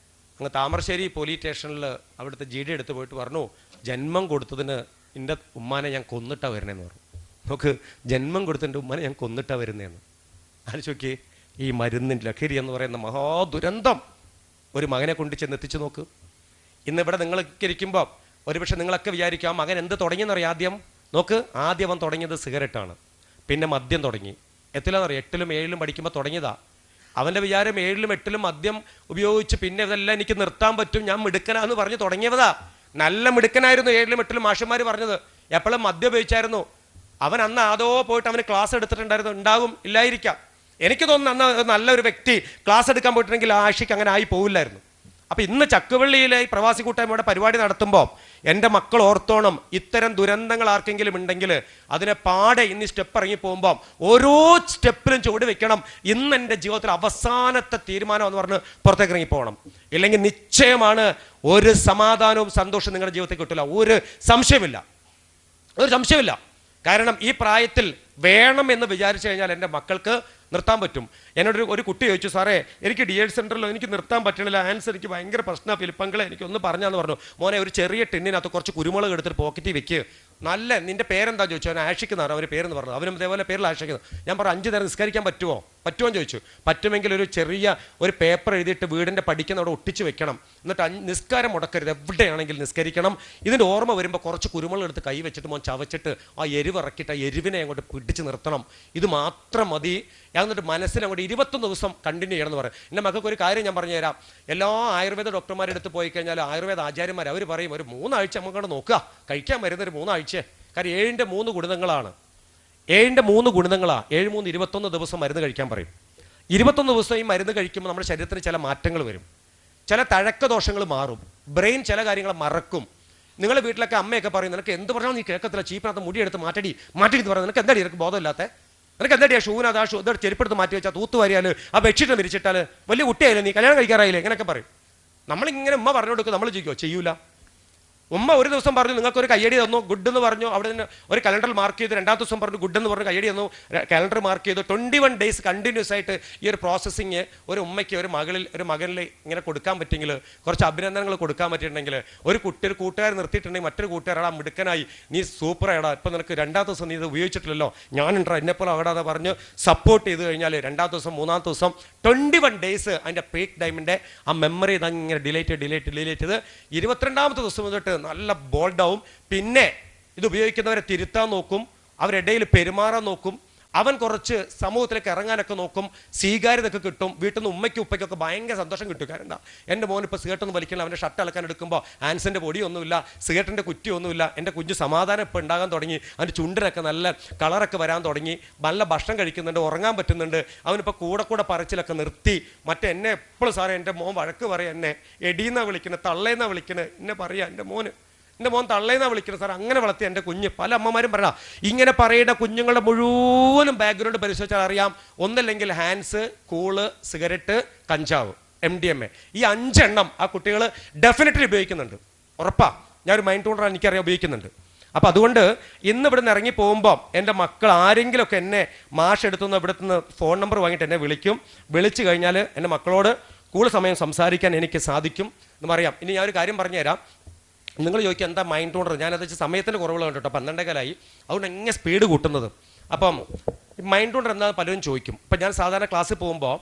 Speaker 1: അങ്ങ് താമരശ്ശേരി പോലീസ് സ്റ്റേഷനിൽ അവിടുത്തെ GD എടുത്ത് പോയിട്ട് പറഞ്ഞു, ജന്മം കൊടുത്തതിന് എൻ്റെ ഉമ്മാനെ ഞാൻ കൊന്നിട്ടാണ് വരുന്നതെന്ന് പറഞ്ഞു. നോക്ക്, ജന്മം കൊടുത്തതിൻ്റെ ഉമ്മാനെ ഞാൻ കൊന്നിട്ടാണ് വരുന്നതെന്ന് ആലോചിച്ച്. ഈ മരുന്നിൻ്റെ ലഹരി എന്ന് പറയുന്ന മഹാദുരന്തം ഒരു മകനെ കൊണ്ട് ചെന്ന് എത്തിച്ചു നോക്ക്. ഇന്നിവിടെ നിങ്ങളൊക്കെ ഇരിക്കുമ്പോൾ ഒരുപക്ഷെ നിങ്ങളൊക്കെ വിചാരിക്കാം മകൻ എന്ത് തുടങ്ങിയെന്നറിയാം. ആദ്യം അവൻ തുടങ്ങിയത് സിഗരറ്റാണ്. പിന്നെ മദ്യം തുടങ്ങി. എത്തിലാന്നറിയാം, 8ലും 7ലും പഠിക്കുമ്പോൾ തുടങ്ങിയതാ. അവൻ്റെ വിചാരം 7ലും 8ലും മദ്യം ഉപയോഗിച്ച് പിന്നെ ഇതെല്ലാം എനിക്ക് നിർത്താൻ പറ്റും, ഞാൻ മിടുക്കനാന്ന് പറഞ്ഞ് തുടങ്ങിയതാ. നല്ല മിടുക്കനായിരുന്നു 7ലും 8ലും മാഷന്മാർ പറഞ്ഞത്. എപ്പോഴും മദ്യം ഉപയോഗിച്ചായിരുന്നു അവൻ. അന്ന് അതോ പോയിട്ട് അവന് ക്ലാസ് എടുത്തിട്ടുണ്ടായിരുന്നു. ഉണ്ടാകും, ഇല്ലായിരിക്കാം. എനിക്ക് തോന്നുന്നു അന്ന് നല്ലൊരു വ്യക്തി ക്ലാസ് എടുക്കാൻ പോയിട്ടുണ്ടെങ്കിൽ ആഷിക്ക് അങ്ങനെ ആയി പോവില്ലായിരുന്നു. അപ്പം ഇന്ന് ചക്കുവള്ളിയിലെ പ്രവാസി കൂട്ടായ്മയുടെ പരിപാടി നടത്തുമ്പോൾ എൻ്റെ മക്കൾ ഓർത്തോണം, ഇത്തരം ദുരന്തങ്ങൾ ആർക്കെങ്കിലും ഉണ്ടെങ്കിൽ അതിനെ പാടെ ഇന്ന് സ്റ്റെപ്പ് ഇറങ്ങി പോകുമ്പോൾ ഓരോ സ്റ്റെപ്പിലും ചുവട് വെക്കണം. ഇന്ന് എൻ്റെ ജീവിതത്തിൽ അവസാനത്തെ തീരുമാനം എന്ന് പറഞ്ഞ് പുറത്തേക്ക് ഇറങ്ങി പോകണം. ഇല്ലെങ്കിൽ നിശ്ചയമാണ് ഒരു സമാധാനവും സന്തോഷവും നിങ്ങളുടെ ജീവിതത്തിൽ കിട്ടില്ല. ഒരു സംശയമില്ല. കാരണം ഈ പ്രായത്തിൽ വേണം എന്ന് വിചാരിച്ചു കഴിഞ്ഞാൽ എൻ്റെ മക്കൾക്ക് നിർത്താൻ പറ്റും. എന്നോടൊരു ഒരു കുട്ടി ചോദിച്ചു, സാറേ എനിക്ക് DH സെൻറ്ററിൽ എനിക്ക് നിർത്താൻ പറ്റണില്ല, ആൻസർ എനിക്ക് ഭയങ്കര പ്രശ്നമാണ്, ഫിലിപ്പങ്കളെ എനിക്കൊന്ന് പറഞ്ഞാന്ന് പറഞ്ഞു. മോനെ ഒരു ചെറിയ ടിന്നിനകത്ത് കുറച്ച് കുരുമുളക് എടുത്തിട്ട് പോക്കറ്റിൽ വെക്കുക. നല്ല നിൻ്റെ പേരെന്താ ചോദിച്ചു. അവൻ ആഷിക്കുന്നതാണ് അവർ പേരെന്ന് പറഞ്ഞു. അവനും ഇതേപോലെ പേരിൽ ആഷിക്കുന്നത്. ഞാൻ പറഞ്ഞു 5 നേരം നിസ്കരിക്കാൻ പറ്റുമോന്ന് ചോദിച്ചു. പറ്റുമെങ്കിൽ ഒരു ചെറിയ ഒരു പേപ്പർ എഴുതിയിട്ട് വീടിൻ്റെ പഠിക്കുന്ന അവിടെ ഒട്ടിച്ച് വെക്കണം. എന്നിട്ട് നിസ്കാരം മുടക്കരുത്, എവിടെയാണെങ്കിലും നിസ്കരിക്കണം. ഇതിൻ്റെ ഓർമ്മ വരുമ്പോൾ കുറച്ച് കുരുമുളക് എടുത്ത് കൈ വെച്ചിട്ട് മോൻ ചവച്ചിട്ട് ആ എരിവ് ഇറക്കിയിട്ട് ആ എരിവിനെ അങ്ങോട്ട് പിടിച്ച് നിർത്തണം. ഇത് മാത്രം മതി. എന്നിട്ട് മനസ്സിൽ അങ്ങോട്ട് 21 ദിവസം കണ്ടിന്യൂ ചെയ്യണം എന്ന് പറയും. എൻ്റെ മക്കൾക്ക് ഒരു കാര്യം ഞാൻ പറഞ്ഞു തരാം. എല്ലാ ആയുർവേദ ഡോക്ടർമാരുടെ അടുത്ത് പോയി കഴിഞ്ഞാൽ ആയുർവേദ ആചാര്യന്മാർ അവർ പറയും ഒരു 3 ആഴ്ച നമുക്കവിടെ നോക്കുക, കഴിക്കാൻ വരുന്നൊരു 3 ആഴ്ച. കാര്യം 7ൻ്റെ 3 ഗുണിതങ്ങളാണ്. 7 21 ദിവസം മരുന്ന് കഴിക്കാൻ പറയും. 21 ദിവസം ഈ മരുന്ന് കഴിക്കുമ്പോൾ നമ്മുടെ ശരീരത്തിന് ചില മാറ്റങ്ങൾ വരും. ചില തഴക്ക ദോഷങ്ങൾ മാറും. ബ്രെയിൻ ചില കാര്യങ്ങൾ മറക്കും. നിങ്ങളുടെ വീട്ടിലൊക്കെ അമ്മയൊക്കെ പറയും, നിനക്ക് എന്ത് പറഞ്ഞാൽ നീ കേൾക്കത്തില്ല, ചീപ്പിനകത്ത് മുടിയെടുത്ത് മാറ്റടി എന്ന് പറയുന്നത്. നിനക്ക് എന്താടി നിനക്ക് ബോധമില്ലാത്ത, നിനക്ക് എന്താടിയാ ഷൂവിനകത്ത് ചെരുപ്പെടുത്ത് മാറ്റി വെച്ചാൽ തൂത്ത് വാരിയാൽ ആ ബെഡ്ഷീറ്റ് വിരിച്ചിട്ടാൽ വലിയ കുട്ടിയായില്ലേ, നീ കല്യാണം കഴിക്കാറായില്ലേ, ഇങ്ങനെയൊക്കെ പറയും. നമ്മളിങ്ങനെ ഉമ്മ പറഞ്ഞു കൊടുക്കും, നമ്മൾ ചെയ്യൂല. ഉമ്മ ഒരു ദിവസം പറഞ്ഞു നിങ്ങൾക്കൊരു കയ്യടി തന്നു, ഗുഡ് എന്ന് പറഞ്ഞു. അവിടെ നിന്ന് ഒരു കലണ്ടർ മാർക്ക് ചെയ്തു. 2ാമത്തെ ദിവസം പറഞ്ഞു ഗുഡ് എന്ന് പറഞ്ഞു, കയ്യടി തന്നു, കലണ്ടർ മാർക്ക് ചെയ്തു. 21 ഡേയ്സ് കണ്ടിന്യൂസ് ആയിട്ട് ഈ ഒരു പ്രോസസ്സിങ് ഒരു ഉമ്മയ്ക്ക് ഒരു മകനിൽ ഇങ്ങനെ കൊടുക്കാൻ പറ്റിയെങ്കിൽ, കുറച്ച് അഭിനന്ദനങ്ങൾ കൊടുക്കാൻ പറ്റിയിട്ടുണ്ടെങ്കിൽ, ഒരു കൂട്ടുകാർ നിർത്തിയിട്ടുണ്ടെങ്കിൽ മറ്റൊരു കൂട്ടുകാരാടാ മിടുക്കനായി, നീ സൂപ്പറായിടാ, ഇപ്പം നിനക്ക് 2ാമത്തെ ദിവസം നീ ഇത് ഉപയോഗിച്ചിട്ടില്ലല്ലോ, ഞാനുണ്ടോ എന്നെപ്പോലെ ആടാതെ പറഞ്ഞ് സപ്പോർട്ട് ചെയ്ത് കഴിഞ്ഞാൽ 2ാമത്തെ ദിവസം 3ാമത്തെ ദിവസം 21 ഡേയ്സ് അതിൻ്റെ പീക്ക് ടൈമിൻ്റെ ആ മെമ്മറി ഇതങ്ങനെ ഡിലേറ്റ് ചെയ്ത് 22ാമത്തെ ദിവസം തൊട്ട് നല്ല ബോൾഡാവും. പിന്നെ ഇത് ഉപയോഗിക്കുന്നവരെ തിരുത്താൻ നോക്കും, അവരിടയിൽ പെരുമാറാൻ നോക്കും, അവൻ കുറച്ച് സമൂഹത്തിലേക്ക് ഇറങ്ങാനൊക്കെ നോക്കും, സ്വീകാര്യതൊക്കെ കിട്ടും, വീട്ടിൽ നിന്ന് ഉമ്മയ്ക്കും ഉപ്പയ്ക്കൊക്കെ ഭയങ്കര സന്തോഷം കിട്ടും. കാരണം എൻ്റെ മോൻ ഇപ്പോൾ സിഗരറ്റൊന്നും വലിക്കണം, അവൻ്റെ ഷർട്ട് അലക്കാൻ എടുക്കുമ്പോൾ ആൻസിൻ്റെ പൊടിയൊന്നുമില്ല, സിഗരറ്റിൻ്റെ കുറ്റിയൊന്നുമില്ല, എൻ്റെ കുഞ്ഞ് സമാധാനം ഇപ്പോൾ ഉണ്ടാകാൻ തുടങ്ങി, അവൻ്റെ ചുണ്ടിനൊക്കെ നല്ല കളറൊക്കെ വരാൻ തുടങ്ങി, നല്ല ഭക്ഷണം കഴിക്കുന്നുണ്ട്, ഉറങ്ങാൻ പറ്റുന്നുണ്ട്, അവനിപ്പോൾ കൂടെ പറച്ചിലൊക്കെ നിർത്തി. എന്നെ എപ്പോഴും സാറേ എൻ്റെ മോൻ വഴക്ക് പറയാം, എന്നെ എടീന്നാ വിളിക്കുന്നത്, തള്ളേന്നാ വിളിക്കുന്നത്, എന്നെ പറയാം എൻ്റെ മോൻ തള്ളേന്നാ വിളിക്കുന്നത് സാർ, അങ്ങനെ വളർത്തി എൻ്റെ കുഞ്ഞ്. പല അമ്മമാരും പറയാം ഇങ്ങനെ പറയുന്ന കുഞ്ഞുങ്ങളുടെ മുഴുവനും ബാക്ക്ഗ്രൗണ്ട് പരിശോധിച്ചാൽ അറിയാം, ഒന്നല്ലെങ്കിൽ ഹാൻസ്, കൂള്, സിഗരറ്റ്, കഞ്ചാവ്, MDMA, ഈ 5 എണ്ണം ആ കുട്ടികൾ ഡെഫിനറ്റ്ലി ഉപയോഗിക്കുന്നുണ്ട്. ഉറപ്പാ, ഞാനൊരു മൈൻഡ് ടൂണറാണ്, എനിക്കറിയാം ഉപയോഗിക്കുന്നുണ്ട്. അപ്പം അതുകൊണ്ട് ഇന്ന് ഇവിടുന്ന് ഇറങ്ങി പോകുമ്പോൾ എൻ്റെ മക്കൾ ആരെങ്കിലുമൊക്കെ എന്നെ മാഷ് എടുത്തുനിന്ന് ഇവിടുന്ന് ഫോൺ നമ്പർ വാങ്ങിയിട്ട് എന്നെ വിളിച്ചു കഴിഞ്ഞാൽ എൻ്റെ മക്കളോട് കൂടുതൽ സമയം സംസാരിക്കാൻ എനിക്ക് സാധിക്കും എന്ന് പറയാം. ഇനി ഞാനൊരു കാര്യം പറഞ്ഞുതരാം. നിങ്ങൾ ചോദിക്കുക എന്താ മൈൻഡ് ടൂണർ, ഞാനത് വെച്ച് സമയത്തിൻ്റെ കുറവുകൾ കണ്ടിട്ടോ, 12:15 അതുകൊണ്ട് എങ്ങനെ സ്പീഡ് കൂട്ടുന്നത്. അപ്പം മൈൻഡ് ടൂണർ എന്താ പലരും ചോദിക്കും. ഇപ്പം ഞാൻ സാധാരണ ക്ലാസ്സിൽ പോകുമ്പോൾ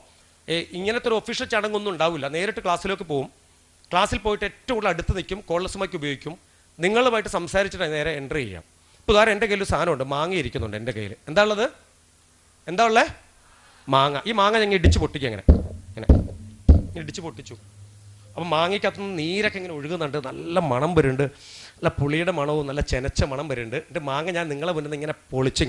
Speaker 1: ഇങ്ങനത്തെ ഒരു ഒഫീഷ്യൽ ചടങ്ങൊന്നും ഉണ്ടാവില്ല, നേരിട്ട് ക്ലാസ്സിലേക്ക് പോകും. ക്ലാസ്സിൽ പോയിട്ട് ഏറ്റവും കൂടുതൽ അടുത്ത് നിൽക്കും, കോൾലെസ് മൈക്ക് ഉപയോഗിക്കും, നിങ്ങളുമായിട്ട് സംസാരിച്ചിട്ട് നേരെ എൻട്രി ചെയ്യാം. ഇപ്പോൾ ഉദാഹരണം എൻ്റെ കയ്യിൽ ഒരു സാധനമുണ്ട്, മാങ്ങ ഇരിക്കുന്നുണ്ട് എൻ്റെ കയ്യിൽ. എന്താ ഉള്ളത്? മാങ്ങ. ഈ മാങ്ങ ഞങ്ങൾ ഇടിച്ച് പൊട്ടിക്കുക, ഇങ്ങനെ ഇടിച്ച് പൊട്ടിച്ചു. അപ്പം മാങ്ങയ്ക്കകത്തുനിന്ന് നീരൊക്കെ ഇങ്ങനെ ഒഴുകുന്നുണ്ട്, നല്ല മണം വരുന്നുണ്ട്, നല്ല പുളിയുടെ മണവും നല്ല ചെനച്ച മണം വരുന്നുണ്ട്. എന്നിട്ട് മാങ്ങ ഞാൻ നിങ്ങളെ മുന്നിൽ ഇങ്ങനെ പൊളിച്ചു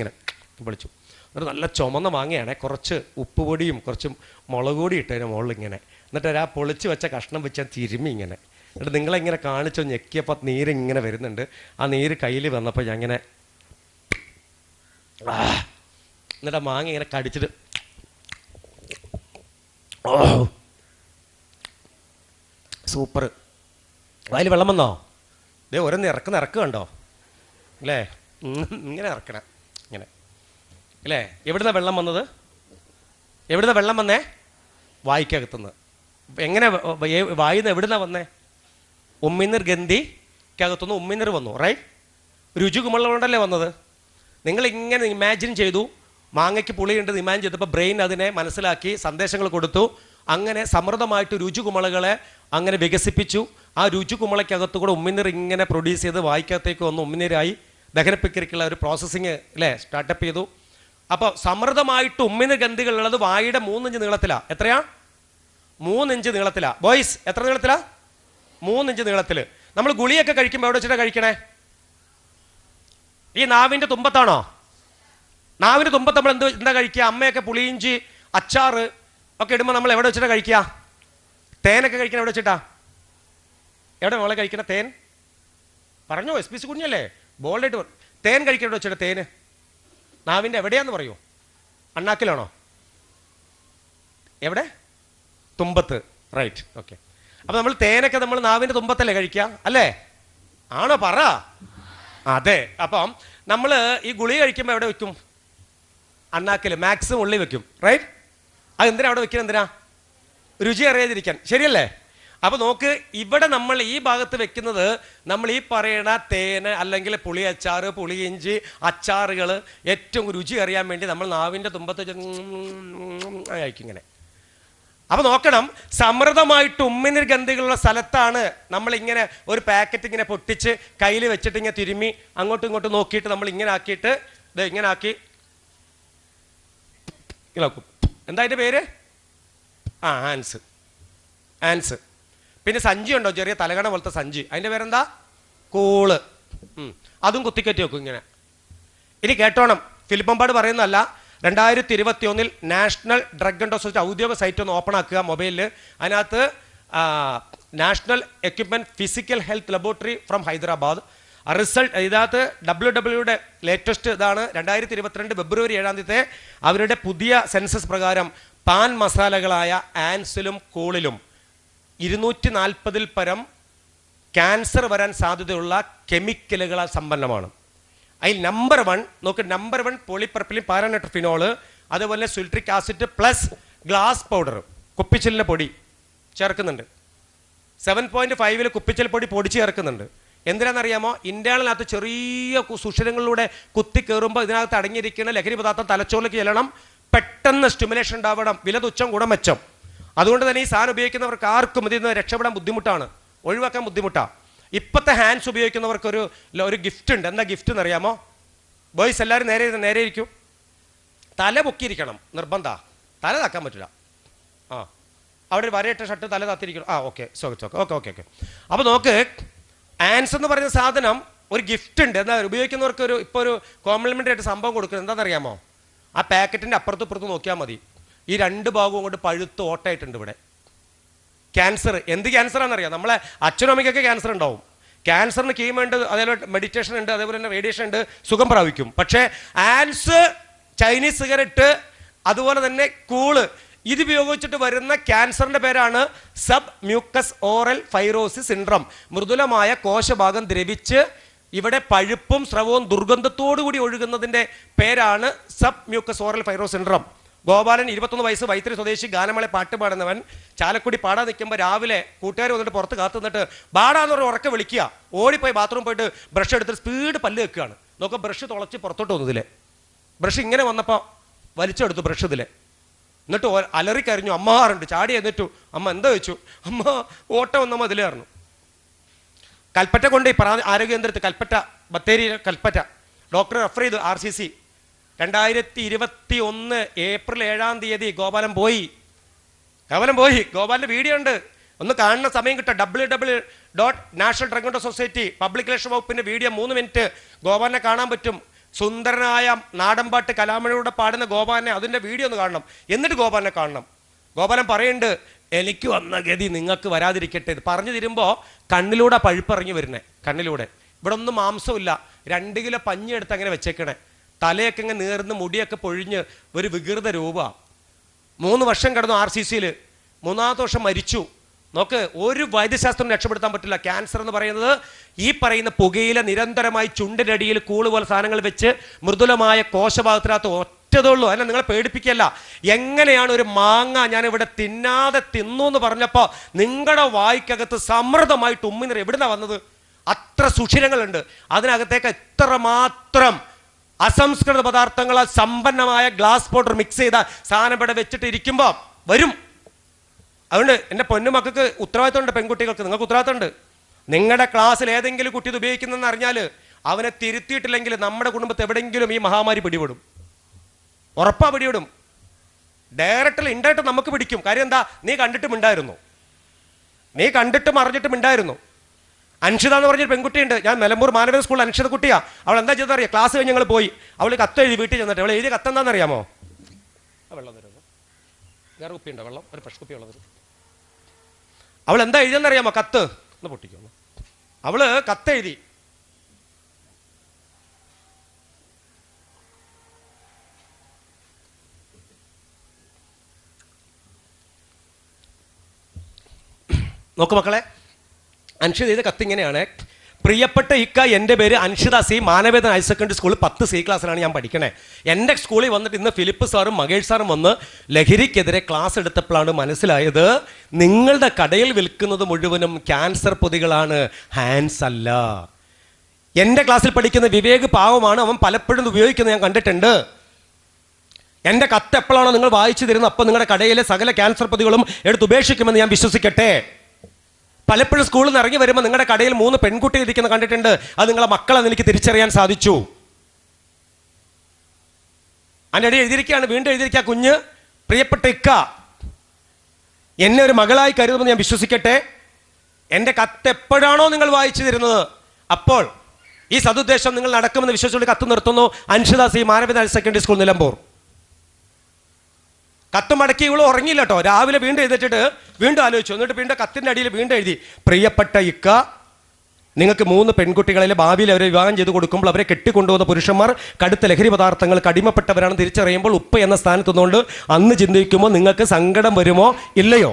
Speaker 1: എന്നിട്ട് നല്ല ചുമന്ന മാങ്ങയാണ്, കുറച്ച് ഉപ്പ് പൊടിയും കുറച്ച് മുളക് പൊടി ഇട്ടതിന് മുകളിൽ ഇങ്ങനെ. എന്നിട്ട് ആ പൊളിച്ച് വെച്ച കഷ്ണം വെച്ച് ഞാൻ തിരുമ്മി ഇങ്ങനെ. എന്നിട്ട് നിങ്ങളെങ്ങനെ കാണിച്ചോ ഞെക്കിയപ്പോൾ നീരിങ്ങനെ വരുന്നുണ്ട്. ആ നീര് കയ്യിൽ വന്നപ്പോൾ ഞാൻ ഇങ്ങനെ എന്നിട്ട് ആ മാങ്ങ ഇങ്ങനെ കടിച്ചിട്ട് സൂപ്പർ. അതിൽ വെള്ളം വന്നോ? ഓരോന്ന് ഇറക്ക് കണ്ടോ അല്ലേ? ഇങ്ങനെ ഇറക്കണം ഇങ്ങനെ അല്ലേ? എവിടുന്ന വെള്ളം വന്നത്? എവിടുന്ന വെള്ളം വന്നേ? വായിക്കകത്തുനിന്ന്. എങ്ങനെ വായിന്ന് എവിടുന്ന വന്നേ? ഉമ്മിനീർ ഗന്ധിക്കകത്തുനിന്ന് ഉമ്മിനീർ വന്നു, റൈറ്റ്? രുചി കുമളകൊണ്ടല്ലേ വന്നത്. നിങ്ങളിങ്ങനെ ഇമാജിൻ ചെയ്തു, മാങ്ങയ്ക്ക് പുളിയുണ്ടെന്ന് ഇമാജിൻ ചെയ്തപ്പോൾ ബ്രെയിൻ അതിനെ മനസ്സിലാക്കി സന്ദേശങ്ങൾ കൊടുത്തു. അങ്ങനെ സമൃദ്ധമായിട്ട് രുചികുമളകളെ അങ്ങനെ വികസിപ്പിച്ചു. ആ രുചികുമളയ്ക്കകത്തുകൂടെ ഉമ്മിനീർ ഇങ്ങനെ പ്രൊഡ്യൂസ് ചെയ്ത് വായിക്കകത്തേക്ക് വന്ന് ഉമ്മിനീരായി ദഹനപ്രക്രിയക്കുള്ള ഒരു പ്രോസസ്സിങ് അല്ലേ സ്റ്റാർട്ടപ്പ് ചെയ്തു. അപ്പോൾ സമൃദ്ധമായിട്ട് ഉമ്മിനീർ ഗന്ധികളുള്ളത് വായുടെ 3 ഇഞ്ച് നീളത്തിലാണ്. എത്രയാ? 3 ഇഞ്ച് നീളത്തിലാണ്. ബോയ്സ് എത്ര നീളത്തിലാ? 3 ഇഞ്ച് നീളത്തിൽ. നമ്മൾ ഗുളിയൊക്കെ കഴിക്കുമ്പോൾ എവിടെ വെച്ചിട്ടാണ് കഴിക്കണേ? ഈ നാവിൻ്റെ തുമ്പത്താണോ? നാവിൻ്റെ തുമ്പത്ത് നമ്മൾ എന്താ കഴിക്കുക? അമ്മയൊക്കെ പുളിയിഞ്ചി അച്ചാറ് ഒക്കെ ഇടുമ്പോൾ നമ്മൾ എവിടെ വെച്ചിട്ടാണ് കഴിക്കുക? തേനൊക്കെ കഴിക്കണം എവിടെ വെച്ചിട്ടാ? എവിടെ മോളെ കഴിക്കണ തേൻ? പറഞ്ഞോ, SP കുഞ്ഞല്ലേ, ബോൾഡായിട്ട്. തേൻ കഴിക്കണം എവിടെ വെച്ചിട്ടാ? തേന് നാവിൻ്റെ എവിടെയാന്ന് പറയൂ? അണ്ണാക്കിലാണോ? എവിടെ? തുമ്പത്ത്, റൈറ്റ്. ഓക്കെ. അപ്പം നമ്മൾ തേനൊക്കെ നമ്മൾ നാവിൻ്റെ തുമ്പത്തല്ലേ കഴിക്കുക അല്ലേ? ആണോ? പറ. അതെ. അപ്പം നമ്മൾ ഈ ഗുളിക കഴിക്കുമ്പോൾ എവിടെ വെക്കും? അണ്ണാക്കിൽ, മാക്സിമം ഉള്ളി വെക്കും, റൈറ്റ്? അതെന്തിനാ അവിടെ വെക്കുന്നത്? എന്തിനാ? രുചി അറിയാതിരിക്കാൻ, ശരിയല്ലേ? അപ്പോൾ നോക്ക്, ഇവിടെ നമ്മൾ ഈ ഭാഗത്ത് വെക്കുന്നത് നമ്മൾ ഈ പറയണ തേന് അല്ലെങ്കിൽ പുളി അച്ചാറ്, പുളിയിഞ്ചി അച്ചാറുകൾ ഏറ്റവും രുചി അറിയാൻ വേണ്ടി നമ്മൾ നാവിൻ്റെ തുമ്പത്ത് കഴിക്കും ഇങ്ങനെ. അപ്പോൾ നോക്കണം, സമൃദ്ധമായിട്ട് ഉമ്മിനീർ ഗന്ധികളുള്ള സ്ഥലത്താണ് നമ്മളിങ്ങനെ ഒരു പാക്കറ്റ് ഇങ്ങനെ പൊട്ടിച്ച് കയ്യിൽ വെച്ചിട്ട് ഇങ്ങനെ തിരുമ്മി അങ്ങോട്ടും ഇങ്ങോട്ടും നോക്കിയിട്ട് നമ്മൾ ഇങ്ങനെ ആക്കിയിട്ട് ഇങ്ങനെ ആക്കി നോക്കും. എന്താ അതിൻ്റെ പേര്? ആൻസ്. പിന്നെ സഞ്ചി ഉണ്ടോ, ചെറിയ തലകണ പോലത്തെ സഞ്ചി, അതിൻ്റെ പേരെന്താ? കൂള്. അതും കുത്തിക്കറ്റി വെക്കും ഇങ്ങനെ. ഇനി കേട്ടോണം, ഫിലിപ്പമ്പാട് പറയുന്നതല്ല, 2021 നാഷണൽ ഡ്രഗ് ആൻഡ് ഡോസേജ് ഔദ്യോഗിക സൈറ്റ് ഒന്ന് ഓപ്പൺ ആക്കുക മൊബൈലിൽ. അതിനകത്ത് national equipment physical health laboratory from Hyderabad result. ഇതിനകത്ത് WWയുടെ ലേറ്റസ്റ്റ് ഇതാണ്, 2022 ഫെബ്രുവരി 7 അവരുടെ പുതിയ സെൻസസ് പ്രകാരം പാൻ മസാലകളായ ആൻസിലും കൂളിലും 240 പരം ക്യാൻസർ വരാൻ സാധ്യതയുള്ള കെമിക്കലുകളാൽ സമ്പന്നമാണ്. അതിൽ നമ്പർ 1 നോക്ക്, നമ്പർ 1 പോളിപർപ്പിലിൻ പാരാനെട്രിഫിനോള്, അതുപോലെ citric acid plus glass powder, കുപ്പിച്ചിലിൻ്റെ പൊടി ചേർക്കുന്നുണ്ട്. 7.5 കുപ്പിച്ചിൽ പൊടി പൊടിച്ച് ചേർക്കുന്നുണ്ട്. എന്തിനാണെന്നറിയാമോ? ഇന്റേണലിനകത്ത് ചെറിയ സുഷിരങ്ങളിലൂടെ കുത്തി കയറുമ്പോൾ ഇതിനകത്ത് അടങ്ങിയിരിക്കുന്ന ലഹരി പദാർത്ഥം തലച്ചോറിലേക്ക് ചെല്ലണം, പെട്ടെന്ന് സ്റ്റിമുലേഷൻ ഉണ്ടാവണം, വില തുച്ഛം ഗുണമെച്ചം. അതുകൊണ്ട് തന്നെ ഈ സാധനം ഉപയോഗിക്കുന്നവർക്ക് ആർക്കും ഇതിൽ നിന്ന് രക്ഷപ്പെടാൻ ബുദ്ധിമുട്ടാണ്, ഒഴിവാക്കാൻ ബുദ്ധിമുട്ടാണ്. ഇപ്പോഴത്തെ ഹാൻഡ്സ് ഉപയോഗിക്കുന്നവർക്കൊരു ഗിഫ്റ്റ് ഉണ്ട്. എന്താ ഗിഫ്റ്റ് എന്നറിയാമോ? ബോയ്സ് എല്ലാവരും നേരെ ഇരിക്കും, തല പൊക്കിയിരിക്കണം, നിർബന്ധ. തല താക്കാൻ പറ്റില്ല. ആ, അവിടെ ഒരു വരയിട്ട ഷർട്ട് തല താത്തിരിക്കണം. ആ, okay, okay okay okay okay. അപ്പോൾ നോക്ക്, ആൻസ് എന്ന് പറയുന്ന സാധനം ഒരു ഗിഫ്റ്റ് ഉണ്ട്. എന്താ ഉപയോഗിക്കുന്നവർക്ക് ഇപ്പോൾ ഒരു കോംപ്ലിമെൻ്ററി ആയിട്ട് സംഭവം കൊടുക്കുന്നത് എന്താണെന്നറിയാമോ? ആ പാക്കറ്റിൻ്റെ അപ്പുറത്തും ഇപ്പുറത്തും നോക്കിയാൽ മതി, ഈ രണ്ട് ഭാഗവും കൊണ്ട് പഴുത്ത് ഓട്ടായിട്ടുണ്ട് ഇവിടെ. ക്യാൻസർ, എന്ത് ക്യാൻസറാണെന്നറിയാം? നമ്മളെ അച്ഛനും അമ്മയ്ക്കൊക്കെ ക്യാൻസർ ഉണ്ടാവും. ക്യാൻസറിന് കീമോ ഉണ്ട്, അതേപോലെ മെഡിറ്റേഷൻ ഉണ്ട്, അതേപോലെ തന്നെ റേഡിയേഷൻ ഉണ്ട്, സുഖം പ്രാപിക്കും. പക്ഷേ ആൻസ്, ചൈനീസ് സിഗരറ്റ്, അതുപോലെ തന്നെ കൂള്, ഇത് ഉപയോഗിച്ചിട്ട് വരുന്ന ക്യാൻസറിൻ്റെ പേരാണ് sub mucous oral fibrosis syndrome. മൃദുലമായ കോശഭാഗം ദ്രവിച്ച് ഇവിടെ പഴുപ്പും സ്രവവും ദുർഗന്ധത്തോടു കൂടി ഒഴുകുന്നതിൻ്റെ പേരാണ് sub mucous oral fibrosis syndrome. Gopalan 21 വയസ്സ്, വൈത്തിരി സ്വദേശി, ഗാനമേള പാട്ട് പാടുന്നവൻ. ചാലക്കുടി പാടാൻ നിൽക്കുമ്പോൾ രാവിലെ കൂട്ടുകാർ വന്നിട്ട് പുറത്ത് കാത്തു നിന്നിട്ട് ബാടാന്ന് പറഞ്ഞ് ഉറക്കെ വിളിക്കുക. ഓടിപ്പോയി ബാത്റൂം പോയിട്ട് ബ്രഷ് എടുത്തിട്ട് സ്പീഡ് പല്ല് വെക്കുകയാണ്. നോക്കുക, ബ്രഷ് തുളച്ച് പുറത്തോട്ട് വന്നതിലെ ബ്രഷ് ഇങ്ങനെ വന്നപ്പോൾ വലിച്ചെടുത്തു ബ്രഷ് ഇതിലെ. എന്നിട്ട് അലറിക്കരിഞ്ഞു. അമ്മാറുണ്ട്, ചാടി എന്നിട്ടു. അമ്മ എന്താ വെച്ചു? അമ്മ ഓട്ടം വന്നമ്മ ഇതിലായിരുന്നു. കൽപ്പറ്റ കൊണ്ട് ആരോഗ്യ കേന്ദ്രത്തിൽ, കൽപ്പറ്റ ബത്തേരി കൽപ്പറ്റ, ഡോക്ടർ റെഫർ ചെയ്തു. RCC 2021 ഏപ്രിൽ 7-ാം തീയതി ഗോപാലൻ പോയി. ഗോപാലിൻ്റെ വീഡിയോ ഉണ്ട്, ഒന്ന് കാണുന്ന സമയം കിട്ടുക. www.national drug control society public relation വകുപ്പിൻ്റെ വീഡിയോ 3 മിനിറ്റ് ഗോപാലിനെ കാണാൻ പറ്റും. സുന്ദരനായ നാടൻപാട്ട് കലാമണിയുടെ പാടുന്ന ഗോപാലിനെ, അതിൻ്റെ വീഡിയോ ഒന്ന് കാണണം. എന്നിട്ട് ഗോപാലിനെ കാണണം. ഗോപാലൻ പറയുന്നുണ്ട്, എനിക്ക് വന്ന ഗതി നിങ്ങൾക്ക് വരാതിരിക്കട്ടെ. ഇത് പറഞ്ഞു തരുമ്പോൾ കണ്ണിലൂടെ പഴുപ്പിറങ്ങി വരുന്നേ, കണ്ണിലൂടെ. ഇവിടെ ഒന്നും മാംസമില്ല, 2 കിലോ പഞ്ഞി എടുത്ത് അങ്ങനെ വെച്ചേക്കണേ. തലയൊക്കെ ഇങ്ങനെ നേർന്ന് മുടിയൊക്കെ പൊഴിഞ്ഞ് ഒരു വികൃത രൂപമാണ്. 3 വർഷം കിടന്നു RCCയിൽ, 3-ാമത്തെ വർഷം മരിച്ചു. നോക്ക്, ഒരു വൈദ്യശാസ്ത്രം രക്ഷപ്പെടുത്താൻ പറ്റില്ല. ക്യാൻസർ എന്ന് പറയുന്നത് ഈ പറയുന്ന പുകയില നിരന്തരമായി ചുണ്ടിനടിയിൽ കൂള് പോലെ സാധനങ്ങൾ വെച്ച് മൃദുലമായ കോശഭാഗത്തിനകത്ത് ഒറ്റതുള്ളൂ. അതിനെ നിങ്ങളെ പേടിപ്പിക്കല്ല. എങ്ങനെയാണ് ഒരു മാങ്ങ ഞാനിവിടെ തിന്നാതെ തിന്നു എന്ന് പറഞ്ഞപ്പോൾ നിങ്ങളുടെ വായിക്കകത്ത് സമൃദ്ധമായിട്ട് ഉമ്മിനിറ എവിടുന്നാണ് വന്നത്? അത്ര സുഷിരങ്ങളുണ്ട് അതിനകത്തേക്ക്. എത്രമാത്രം അസംസ്കൃത പദാർത്ഥങ്ങളാൽ സമ്പന്നമായ ഗ്ലാസ് പൗഡർ മിക്സ് ചെയ്ത സാധനം ഇവിടെ വെച്ചിട്ട് ഇരിക്കുമ്പോൾ വരും. അതുകൊണ്ട് എൻ്റെ പൊന്നുമക്കൾക്ക് ഉത്തരവാദിത്തമുണ്ട്, പെൺകുട്ടികൾക്ക് നിങ്ങൾക്ക് ഉത്തരവാദിത്തമുണ്ട്. നിങ്ങളുടെ ക്ലാസ്സിൽ ഏതെങ്കിലും കുട്ടി ഇത് ഉപയോഗിക്കുന്നതെന്ന് അറിഞ്ഞാൽ അവനെ തിരുത്തിയിട്ടില്ലെങ്കിൽ നമ്മുടെ കുടുംബത്തെ എവിടെയെങ്കിലും ഈ മഹാമാരി പിടിപെടും. ഉറപ്പാ പിടിപെടും. ഡയറക്റ്റ് ഇൻഡയറക്റ്റ് നമുക്ക് പിടിക്കും. കാര്യം എന്താ? നീ കണ്ടിട്ടും ഉണ്ടായിരുന്നു, നീ കണ്ടിട്ടും അറിഞ്ഞിട്ടും ഉണ്ടായിരുന്നു. അൻഷിത എന്ന് പറഞ്ഞൊരു പെൺകുട്ടിയുണ്ട്, ഞാൻ നിലമ്പൂർ മാനവേദ സ്കൂളിൽ അൻഷിത കുട്ടിയാ. അവൾ എന്താ ചെയ്തത് അറിയാം? ക്ലാസ് കഴിഞ്ഞ് ഞങ്ങൾ പോയി, അവൾ കത്ത് എഴുതി വീട്ടിൽ ചെന്നിട്ട്. അവൾ എഴുതിയ കത്ത് എന്താണെന്നറിയാമോ? വെള്ളം തരുന്നു, വേറെ കുപ്പിയുണ്ടോ? വെള്ളം, ഒരു ഫ്രഷ് കുപ്പി ഉള്ളത്. അവൾ എന്താ എഴുതിയെന്നറിയാമോ? കത്ത് ഒന്ന് പൊട്ടിക്കുന്നു. അവള് കത്ത് എഴുതി, നോക്കു മക്കളെ, അൻഷിത ചെയ്ത കത്ത് ഇങ്ങനെയാണ്: പ്രിയപ്പെട്ട ഇക്ക, എൻ്റെ പേര് Anshitha C, Manavedan higher secondary സ്കൂളിൽ 10C ക്ലാസ്സിലാണ് ഞാൻ പഠിക്കണേ. എൻ്റെ സ്കൂളിൽ വന്നിട്ട് ഇന്ന് ഫിലിപ്പ് സാറും മകേഷ് സാറും വന്ന് ലഹരിക്കെതിരെ ക്ലാസ് എടുത്തപ്പോഴാണ് മനസ്സിലായത് നിങ്ങളുടെ കടയിൽ വിൽക്കുന്നത് മുഴുവനും ക്യാൻസർ പൊതികളാണ്, ഹാൻഡ്സ് അല്ല. എൻ്റെ ക്ലാസ്സിൽ പഠിക്കുന്ന വിവേക് പാവമാണ്, അവൻ പലപ്പോഴും ഉപയോഗിക്കുന്നത് ഞാൻ കണ്ടിട്ടുണ്ട്. എൻ്റെ കത്ത് എപ്പോഴാണോ നിങ്ങൾ വായിച്ചു തരുന്നത് അപ്പോൾ നിങ്ങളുടെ കടയിലെ സകല ക്യാൻസർ പൊതികളും എടുത്ത് ഉപേക്ഷിക്കുമെന്ന് ഞാൻ വിശ്വസിക്കട്ടെ. പലപ്പോഴും സ്കൂളിൽ നിന്ന് ഇറങ്ങി വരുമ്പോൾ നിങ്ങളുടെ കടയിൽ 3 പെൺകുട്ടികൾ ഇരിക്കുന്നത് കണ്ടിട്ടുണ്ട്. അത് നിങ്ങളെ മക്കളെന്ന് എനിക്ക് തിരിച്ചറിയാൻ സാധിച്ചു. അതിനിടെ എഴുതിയിരിക്കുകയാണ്, വീണ്ടും എഴുതിയിരിക്കുക: കുഞ്ഞ്, പ്രിയപ്പെട്ട ഇക്ക, എന്നെ ഒരു മകളായി കരുതുമെന്ന് ഞാൻ വിശ്വസിക്കട്ടെ. എൻ്റെ കത്ത് എപ്പോഴാണോ നിങ്ങൾ വായിച്ചു തരുന്നത് അപ്പോൾ ഈ സതുദ്ദേശം നിങ്ങൾ നടക്കുമെന്ന് വിശ്വസിച്ചുകൊണ്ട് കത്ത് നിർത്തുന്നു. Anshitha C, Manaveda higher secondary school, Nilambur. കത്ത് മടക്കി ഇവള് ഉറങ്ങിയില്ല കേട്ടോ. രാവിലെ വീണ്ടും എഴുതിച്ചിട്ട് വീണ്ടും ആലോചിച്ചു. എന്നിട്ട് വീണ്ടും കത്തിൻ്റെ അടിയിൽ വീണ്ടും എഴുതി: പ്രിയപ്പെട്ട ഇക്ക, നിങ്ങൾക്ക് 3 പെൺകുട്ടികളിലെ ഭാവിയിൽ അവരെ വിവാഹം ചെയ്ത് കൊടുക്കുമ്പോൾ അവരെ കെട്ടിക്കൊണ്ടുപോകുന്ന പുരുഷന്മാർ കടുത്ത ലഹരി പദാർത്ഥങ്ങൾക്ക് അടിമപ്പെട്ടവരാണെന്ന് തിരിച്ചറിയുമ്പോൾ ഉപ്പ എന്ന സ്ഥാനത്ത് നിന്നുകൊണ്ട് അന്ന് ചിന്തിക്കുമ്പോൾ നിങ്ങൾക്ക് സങ്കടം വരുമോ ഇല്ലയോ?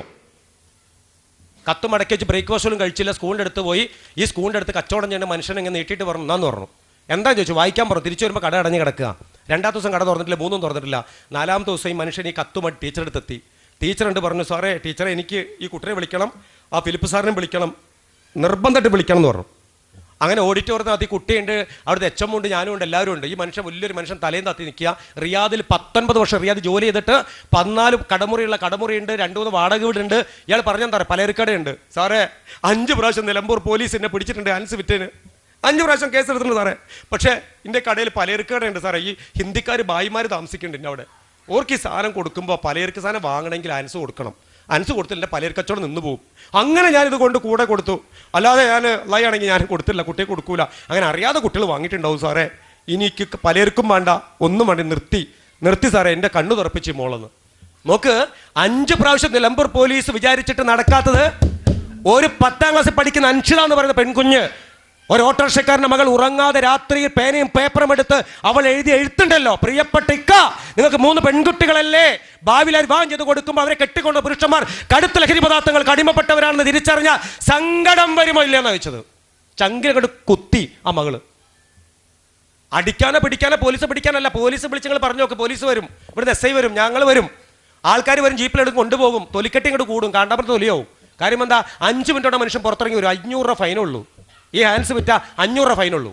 Speaker 1: കത്ത് മടക്കി വെച്ച് ബ്രേക്ക്ഫാസ്റ്റും കഴിച്ചില്ല. സ്കൂളിൻ്റെ അടുത്ത് പോയി. ഈ സ്കൂളിൻ്റെ അടുത്ത് കച്ചവടം ചെയ്യേണ്ട മനുഷ്യനെ ഇങ്ങനെ നീട്ടിയിട്ട് പറഞ്ഞു, എന്നാന്ന് പറഞ്ഞു. എന്താ ചോദിച്ചു? വായിക്കാൻ പറഞ്ഞു. തിരിച്ചു വരുമ്പോൾ കട അടഞ്ഞ് കിടക്കുക. 2-ാമത്തെ ദിവസം കട തുറന്നിട്ടില്ല, 3 തുറന്നിട്ടില്ല. 4-ാമത്തെ ദിവസം ഈ മനുഷ്യൻ ഈ കത്തുമായിട്ട് ടീച്ചറെ അടുത്തെത്തി. ടീച്ചറുണ്ട് പറഞ്ഞു: സാറേ, ടീച്ചറെ, എനിക്ക് ഈ കുട്ടിയെ വിളിക്കണം, ആ ഫിലിപ്പ് സാറിനെ വിളിക്കണം, നിർബന്ധമായിട്ട് വിളിക്കണം എന്ന് പറഞ്ഞു. അങ്ങനെ ഓഡിറ്റോറിയത്തിനകത്ത് ഈ കുട്ടിയുണ്ട്, അവിടുത്തെ HM ഉണ്ട്, ഞാനും ഉണ്ട്, എല്ലാവരും ഉണ്ട്. ഈ മനുഷ്യൻ വലിയൊരു മനുഷ്യൻ തലയും തത്തി നിൽക്കുക. റിയാദിൽ 19 വർഷം റിയാദ് ജോലി ചെയ്തിട്ട് 14 കടമുറിയുണ്ട്, 2-3 വാടക വീടുണ്ട്. ഇയാൾ പറഞ്ഞെന്താ പറയുക, പലചരക്കടയുണ്ട്. സാറേ, 5 പ്രാവശ്യം നിലമ്പൂർ പോലീസ് എന്നെ പിടിച്ചിട്ടുണ്ട് ഹാൻസ് വിറ്റേന്. 5 പ്രാവശ്യം കേസ് എടുത്തിട്ടുണ്ട് സാറേ. പക്ഷേ എൻ്റെ കടയിൽ പലചരക്ക് കടയുണ്ട് സാറേ. ഈ ഹിന്ദിക്കാർ ഭായിമാർ താമസിക്കുന്നുണ്ട് അവിടെ. ഓർക്ക് ഈ സാധനം കൊടുക്കുമ്പോൾ പലചരക്ക് സാധനം വാങ്ങണമെങ്കിൽ അൻസ് കൊടുക്കണം. അൻസ് കൊടുത്തില്ല പലചരക്ക് കച്ചവടം നിന്ന് പോകും. അങ്ങനെ ഞാനിത് കൊണ്ട് കൂടെ കൊടുത്തു. അല്ലാതെ ഞാൻ ഉള്ളയാണെങ്കിൽ ഞാൻ കൊടുത്തില്ല, കുട്ടിയെ കൊടുക്കൂല. അങ്ങനെ അറിയാതെ കുട്ടികൾ വാങ്ങിയിട്ടുണ്ടാവും സാറേ. എനിക്ക് പലചരക്കും വേണ്ട, ഒന്നും വേണ്ട, നിർത്തി സാറേ, എൻ്റെ കണ്ണു തുറപ്പിച്ച് മോളെന്ന്. നോക്ക്, 5 പ്രാവശ്യം നിലമ്പൂർ പോലീസ് വിചാരിച്ചിട്ട് നടക്കാത്തത് ഒരു 10ാം ക്ലാസ്സിൽ പഠിക്കുന്ന അൻഷിത എന്ന് പറയുന്ന പെൺകുഞ്ഞ്, ഒരു ഓട്ടോറിക്ഷക്കാരൻ്റെ മകൾ ഉറങ്ങാതെ രാത്രി പേനയും പേപ്പറും എടുത്ത് അവൾ എഴുതി എഴുത്തുണ്ടല്ലോ, പ്രിയപ്പെട്ട ഇക്ക, നിങ്ങൾക്ക് 3 പെൺകുട്ടികളല്ലേ, ഭാവിയിൽ വിവാഹം ചെയ്ത് കൊടുക്കുമ്പോൾ അവരെ കെട്ടിക്കൊണ്ട് പുരുഷന്മാർ കടുത്ത ലഹരി പദാർത്ഥങ്ങൾക്ക് അടിമപ്പെട്ടവരാണെന്ന് തിരിച്ചറിഞ്ഞ സങ്കടം വരുമോ ഇല്ലയെന്നാണ് ചോദിച്ചത്. ചങ്കിലങ്ങോട്ട് കുത്തി ആ മകള്. അടിക്കാനോ പിടിക്കാനോ പോലീസ് പിടിക്കാനല്ല, പോലീസ് വിളിച്ച് നിങ്ങൾ പറഞ്ഞു നോക്ക്, പോലീസ് വരും, ഇവിടുന്ന് SI വരും, ഞങ്ങൾ വരും, ആൾക്കാർ വരും, ജീപ്പിലെടുത്ത് കൊണ്ടുപോകും, തൊലിക്കെട്ടി ഇങ്ങോട്ട് കൂടും, കാണ്ടാപുരത്ത് തൊലിയാവും. കാര്യം എന്താ, 5 മിനിറ്റോടെ മനുഷ്യൻ പുറത്തിറങ്ങി വരും. 500 രൂപ ഫൈനുള്ളൂ. ഈ ഹാൻഡ്സ് വിറ്റ 500 രൂപ ഫൈനുള്ളൂ.